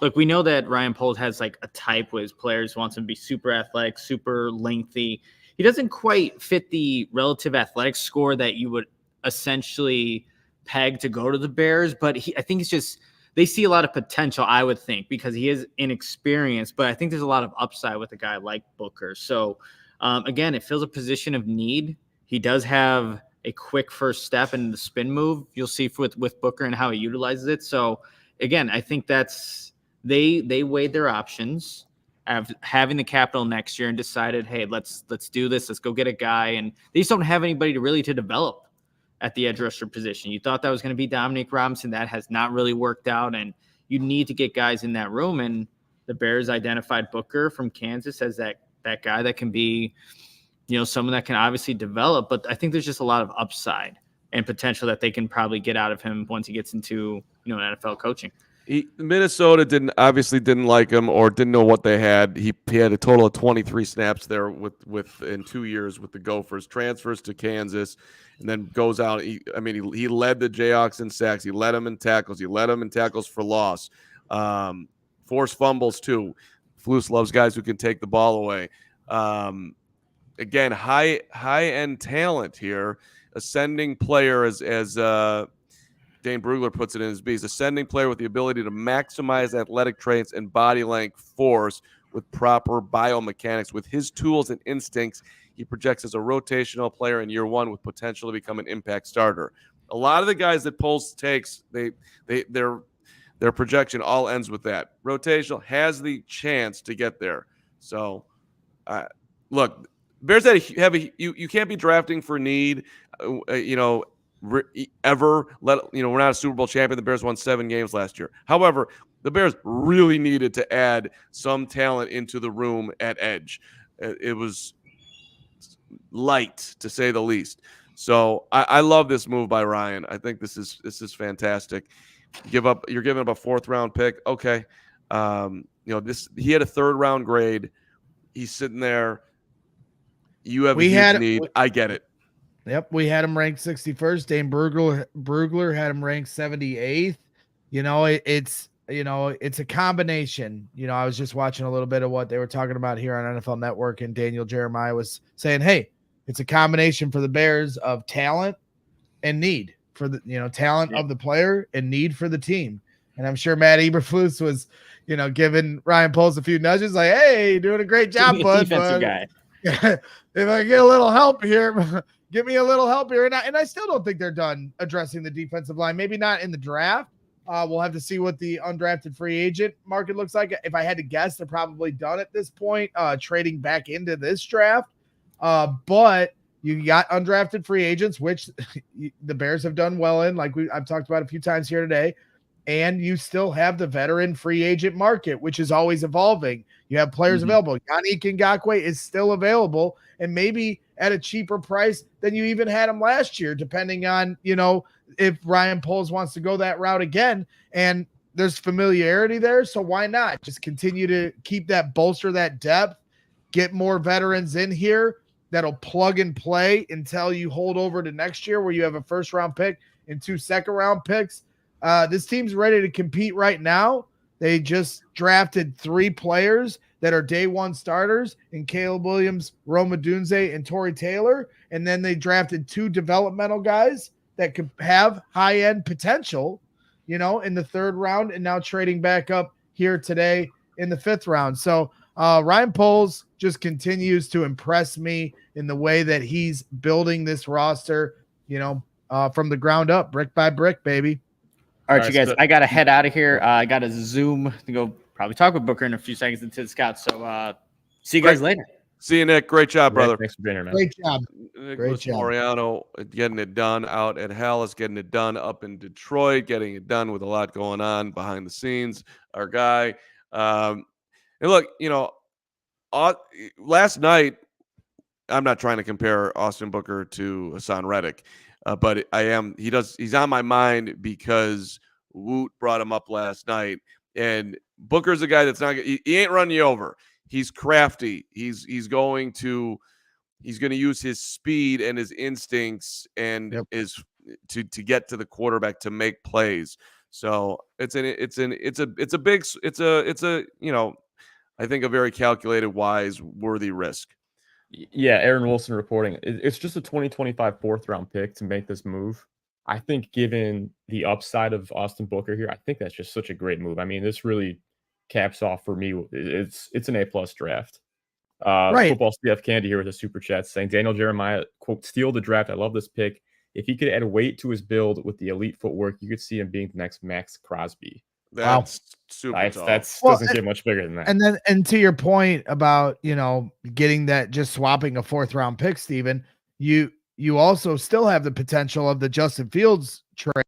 look, we know that Ryan Poles has like a type with his players, wants him to be super athletic, super lengthy. He doesn't quite fit the relative athletic score that you would essentially peg to go to the Bears. But I think it's just they see a lot of potential, I would think, because he is inexperienced. But I think there's a lot of upside with a guy like Booker. So, again, it fills a position of need. He does have a quick first step in the spin move. You'll see with Booker and how he utilizes it. So, again, I think that's they weighed their options of having the capital next year and decided, hey, let's do this. Let's go get a guy. And they just don't have anybody to develop at the edge rusher position. You thought that was going to be Dominique Robinson. That has not really worked out, and you need to get guys in that room. And the Bears identified Booker from Kansas as that guy that can be, someone that can obviously develop. But I think there's just a lot of upside and potential that they can probably get out of him once he gets into, an NFL coaching. Minnesota didn't like him or didn't know what they had. He had a total of 23 snaps there with in 2 years with the Gophers, transfers to Kansas, and then goes out. He led the Jayhawks in sacks. He led them in tackles. He led them in tackles for loss. Forced fumbles too. Flus loves guys who can take the ball away. Again, high-end talent here. Ascending player as Dane Brugler puts it in his B's, ascending player with the ability to maximize athletic traits and body length force with proper biomechanics. With his tools and instincts, he projects as a rotational player in year one with potential to become an impact starter. A lot of the guys that Poles takes, their projection all ends with that. Rotational has the chance to get there. So, look, Bears you can't be drafting for need, ever. We're not a Super Bowl champion. The Bears won 7 games last year. However, the Bears really needed to add some talent into the room at edge. It was light, to say the least. So I love this move by Ryan. I think this is fantastic. You're giving up a 4th round pick. Okay. He had a 3rd round grade. He's sitting there. You have a huge need. I get it. Yep, we had him ranked 61st. Dane Brugler had him ranked 78th. It's a combination. I was just watching a little bit of what they were talking about here on NFL Network, and Daniel Jeremiah was saying, hey, it's a combination for the Bears of talent and need for the, talent of the player and need for the team. And I'm sure Matt Eberflus was, giving Ryan Poles a few nudges like, hey, doing a great job, bud. Defensive guy. If I get a little help here, give me a little help here. And I still don't think they're done addressing the defensive line. Maybe not in the draft. We'll have to see what the undrafted free agent market looks like. If I had to guess, they're probably done at this point, trading back into this draft. But you got undrafted free agents, which the Bears have done well in, like I've talked about a few times here today. And you still have the veteran free agent market, which is always evolving. You have players available. Yannick Ngakoue is still available, and maybe at a cheaper price than you even had him last year, depending on, if Ryan Poles wants to go that route again. And there's familiarity there, so why not just continue to bolster that depth, get more veterans in here that'll plug and play until you hold over to next year where you have a 1st round pick and 2 second round picks. This team's ready to compete right now. They just drafted 3 players that are day 1 starters in Caleb Williams, Rome Odunze, and Tory Taylor. And then they drafted 2 developmental guys that could have high-end potential, in the 3rd round, and now trading back up here today in the 5th round. So Ryan Poles just continues to impress me in the way that he's building this roster, from the ground up, brick by brick, baby. All right, you guys, I got to head out of here. I got to Zoom to go probably talk with Booker in a few seconds into the scouts. So see you guys later. See you, Nick. Great job, brother. Thanks for being here, man. Great job. Nicholas Moreano getting it done out at Hallis, getting it done up in Detroit, getting it done with a lot going on behind the scenes. Our guy. And look, last night, I'm not trying to compare Austin Booker to Hassan Reddick. But he's on my mind because Woot brought him up last night, and Booker's a guy that's he ain't running you over. He's crafty. He's going to use his speed and his instincts and to get to the quarterback to make plays. So it's I think a very calculated, wise, worthy risk. Yeah, Aaron Wilson reporting. It's just a 2025 4th round pick to make this move. I think given the upside of Austin Booker here, I think that's just such a great move. I mean, this really caps off for me. It's an A+ draft. Right. Football CF Candy here with a super chat saying Daniel Jeremiah, quote, steal the draft. I love this pick. If he could add weight to his build with the elite footwork, you could see him being the next Max Crosby. That's super tall. Doesn't get much bigger than that. And to your point about, getting that, just swapping a 4th round pick, Steven, you also still have the potential of the Justin Fields trade.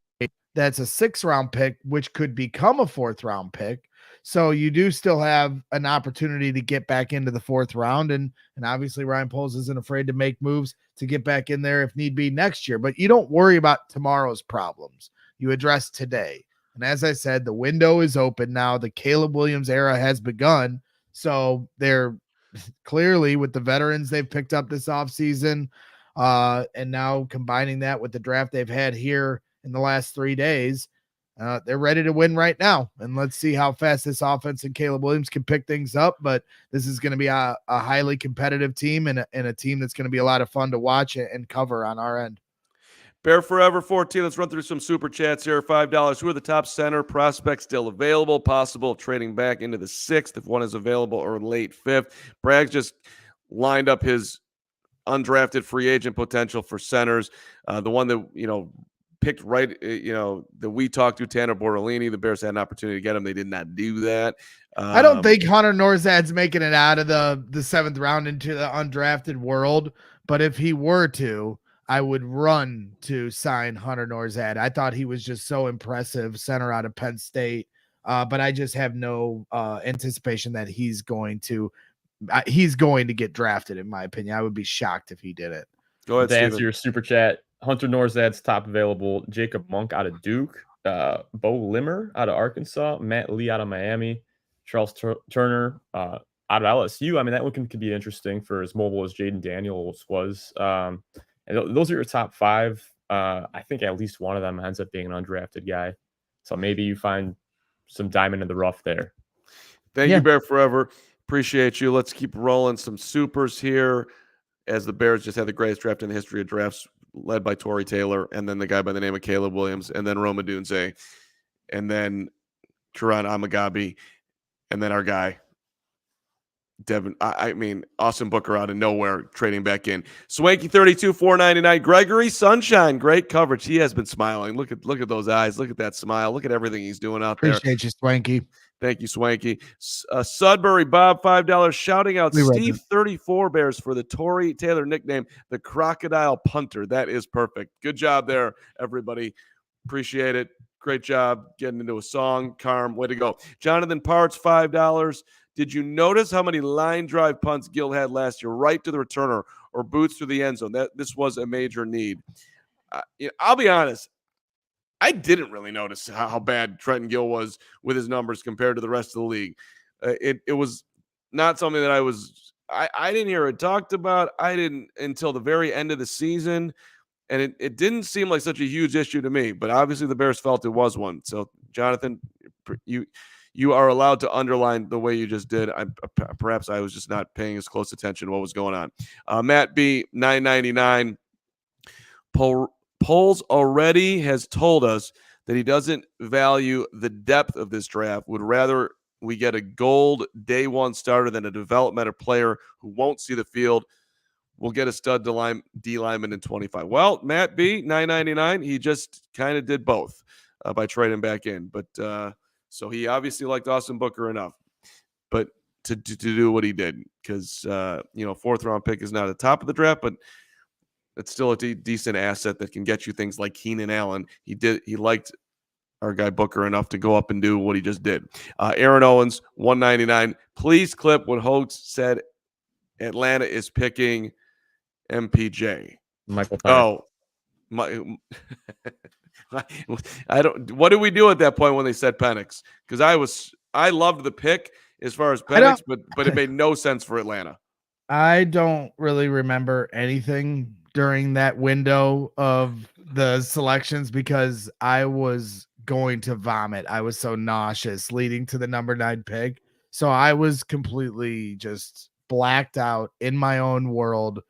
That's a 6th round pick, which could become a 4th round pick. So you do still have an opportunity to get back into the 4th round. And obviously Ryan Poles isn't afraid to make moves to get back in there if need be next year, but you don't worry about tomorrow's problems. You address today. And as I said, the window is open now. The Caleb Williams era has begun. So they're clearly, with the veterans they've picked up this offseason, and now combining that with the draft they've had here in the last 3 days, they're ready to win right now. And let's see how fast this offense and Caleb Williams can pick things up. But this is going to be a highly competitive team and a team that's going to be a lot of fun to watch and cover on our end. Bear Forever 14. Let's run through some super chats here. $5. Who are the top center prospects still available? Possible of trading back into the 6th if one is available, or late 5th. Bragg's just lined up his undrafted free agent potential for centers. The one that, picked right, that we talked to, Tanner Bortolini. The Bears had an opportunity to get him. They did not do that. I don't think Hunter Norzad's making it out of the 7th round into the undrafted world. But if he were to, I would run to sign Hunter Norzad. I thought he was just so impressive, center out of Penn State. But I just have no anticipation that he's going to get drafted, in my opinion. I would be shocked if he did it. Go ahead, to Steven. answer your super chat, Hunter Norzad's top available, Jacob Monk out of Duke. Bo Limmer out of Arkansas, Matt Lee out of Miami, Charles Turner out of LSU. I mean, that one could be interesting for as mobile as Jaden Daniels was. And those are your top 5. I think at least one of them ends up being an undrafted guy. So maybe you find some diamond in the rough there. Thank you, Bear Forever. Appreciate you. Let's keep rolling some supers here, as the Bears just had the greatest draft in the history of drafts, led by Tory Taylor, and then the guy by the name of Caleb Williams, and then Rome Odunze, and then Kiran Amegadjie, and then our guy, Devin. I mean, Austin Booker out of nowhere, trading back in. Swanky 32, $4.99. Gregory Sunshine, great coverage. He has been smiling. Look at those eyes. Look at that smile. Look at everything he's doing out there. Appreciate you, Swanky. Thank you, Swanky. Sudbury Bob, $5, shouting out Steve 34 Bears for the Tory Taylor nickname, the Crocodile Punter. That is perfect. Good job there, everybody. Appreciate it. Great job getting into a song. Carm, way to go. Jonathan Parts, $5. Did you notice how many line drive punts Gill had last year, right to the returner or boots through the end zone? This was a major need. I'll be honest. I didn't really notice how bad Trenton Gill was with his numbers compared to the rest of the league. It was not something that I didn't hear it talked about. I didn't until the very end of the season, and it didn't seem like such a huge issue to me. But obviously the Bears felt it was one. So Jonathan, you are allowed to underline the way you just did. Perhaps I was just not paying as close attention to what was going on. Matt B, $9.99. Polls already has told us that he doesn't value the depth of this draft, would rather we get a gold day one starter than a developmental player who won't see the field. We'll get a stud D lineman in 25. Well, Matt B, $9.99, he just kind of did both by trading back in. But so he obviously liked Austin Booker enough, but to do what he did, because 4th round pick is not at the top of the draft, but it's still a decent asset that can get you things like Keenan Allen. He liked our guy Booker enough to go up and do what he just did. Aaron Owens, $199. Please clip what Hoax said. Atlanta is picking MPJ. Michael. Oh, I don't. What did we do at that point when they said Penix? Because I loved the pick as far as Penix, but it made no sense for Atlanta. I don't really remember anything during that window of the selections because I was going to vomit. I was so nauseous leading to the number 9 pick. So I was completely just blacked out in my own world,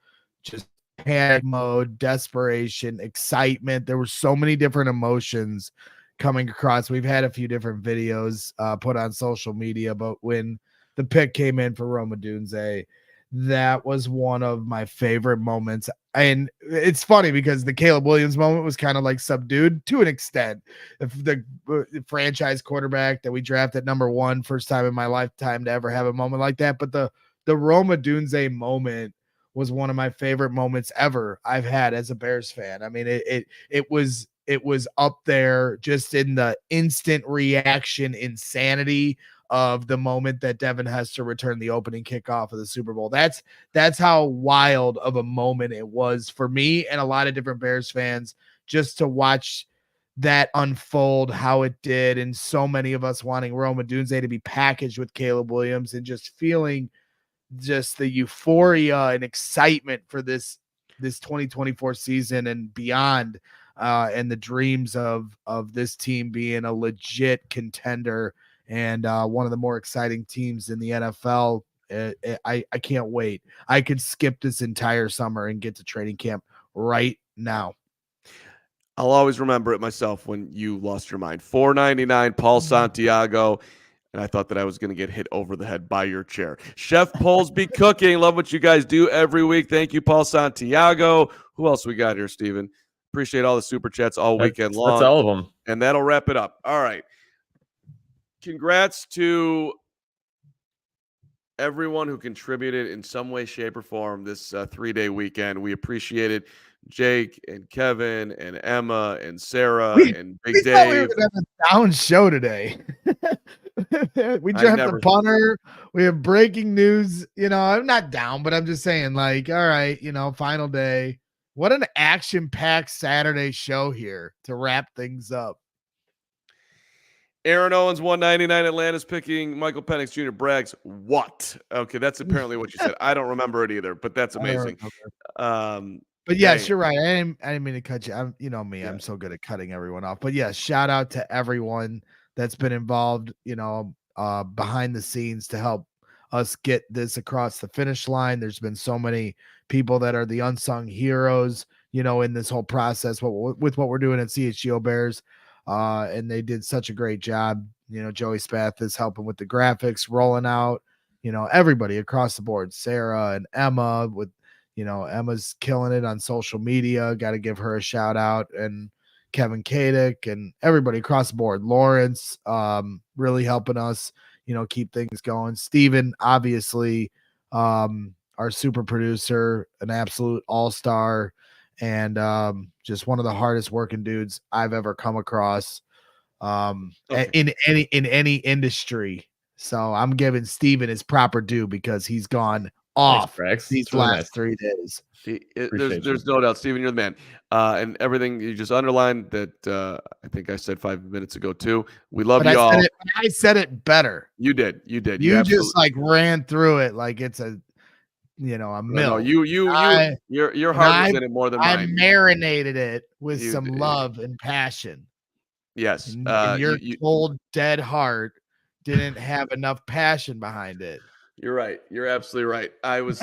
just panic mode, desperation, excitement. There were so many different emotions coming across. We've had a few different videos put on social media, but when the pick came in for Rome Odunze, that was one of my favorite moments. And it's funny because the Caleb Williams moment was kind of like subdued to an extent. If the franchise quarterback that we drafted number 1, first time in my lifetime to ever have a moment like that. But the Rome Odunze moment was one of my favorite moments ever I've had as a Bears fan. I mean, it was up there just in the instant reaction insanity of the moment that Devin Hester returned the opening kickoff of the Super Bowl. That's how wild of a moment it was for me and a lot of different Bears fans just to watch that unfold how it did, and so many of us wanting Rome Odunze to be packaged with Caleb Williams and just feeling just the euphoria and excitement for this 2024 season and beyond, and the dreams of this team being a legit contender and one of the more exciting teams in the NFL. I can't wait. I could skip this entire summer and get to training camp right now. I'll always remember it myself when you lost your mind. $4.99, Paul Santiago. And I thought that I was going to get hit over the head by your chair. Chef Polsby Cooking. Love what you guys do every week. Thank you, Paul Santiago. Who else we got here, Steven? Appreciate all the super chats all weekend long. That's all of them. And that'll wrap it up. All right. Congrats to everyone who contributed in some way, shape, or form this 3-day weekend. We appreciate it. Jake and Kevin and Emma and Sarah and Big Dave. We were gonna have a down show today. We just have the punter. We have breaking news. I'm not down, but I'm just saying, like, all right, final day. What an action-packed Saturday show here to wrap things up. Aaron Owens, 199. Atlanta's picking Michael Penix Jr. Braggs. What? Okay, that's apparently what you said. I don't remember it either, but that's amazing. But yes, you're right. I didn't mean to cut you. You know me. Yeah. I'm so good at cutting everyone off. But yes, shout out to everyone that's been involved, behind the scenes to help us get this across the finish line. There's been so many people that are the unsung heroes, in this whole process with what we're doing at CHGO Bears. And they did such a great job. Joey Spath is helping with the graphics, rolling out, everybody across the board, Sarah and Emma with, Emma's killing it on social media. Got to give her a shout out, and Kevin Kadick and everybody across the board. Lawrence, really helping us, keep things going. Steven, obviously, our super producer, an absolute all-star, and just one of the hardest working dudes I've ever come across in any industry. So I'm giving Steven his proper due because he's gone off these last 3 days. There's no doubt, Steven, you're the man. And everything you just underlined that I think I said 5 minutes ago too. We love you all. I said it better. You did. You just ran through it like it's a mill. No, your heart was in it more than mine. I marinated it with some love and passion. Yes. And your cold, dead heart didn't have enough passion behind it. You're right. You're absolutely right. I was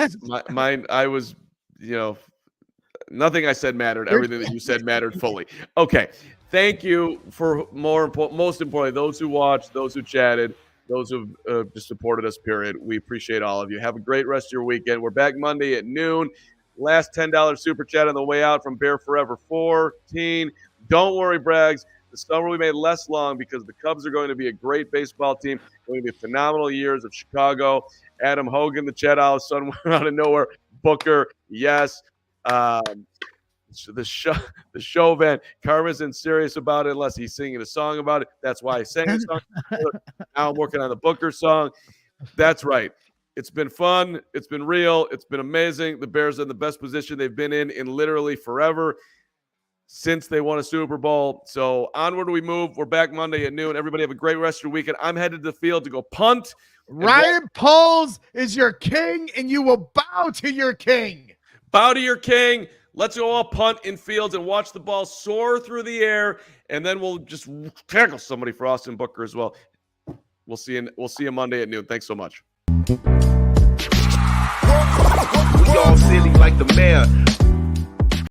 nothing I said mattered. Everything that you said mattered fully. Okay. Thank you for most importantly, those who watched, those who chatted, those who just supported us, period. We appreciate all of you. Have a great rest of your weekend. We're back Monday at noon. Last $10 super chat on the way out from Bear Forever 14. Don't worry, Braggs. The summer we made less long because the Cubs are going to be a great baseball team. Going to be phenomenal years of Chicago. Adam Hogan, the Chet Hollis son, went out of nowhere. Booker, yes. The show van. Carm isn't serious about it unless he's singing a song about it. That's why I sang the song. Now I'm working on the Booker song. That's right. It's been fun. It's been real. It's been amazing. The Bears are in the best position they've been in literally forever since they won a Super Bowl. So onward we move. We're back Monday at noon. Everybody have a great rest of your weekend. I'm headed to the field to go punt. Ryan Poles is your king, and you will bow to your king. Bow to your king. Let's go all punt in fields and watch the ball soar through the air, and then we'll just tackle somebody for Austin Booker as well. We'll see you Monday at noon. Thanks so much. We all silly like the mayor.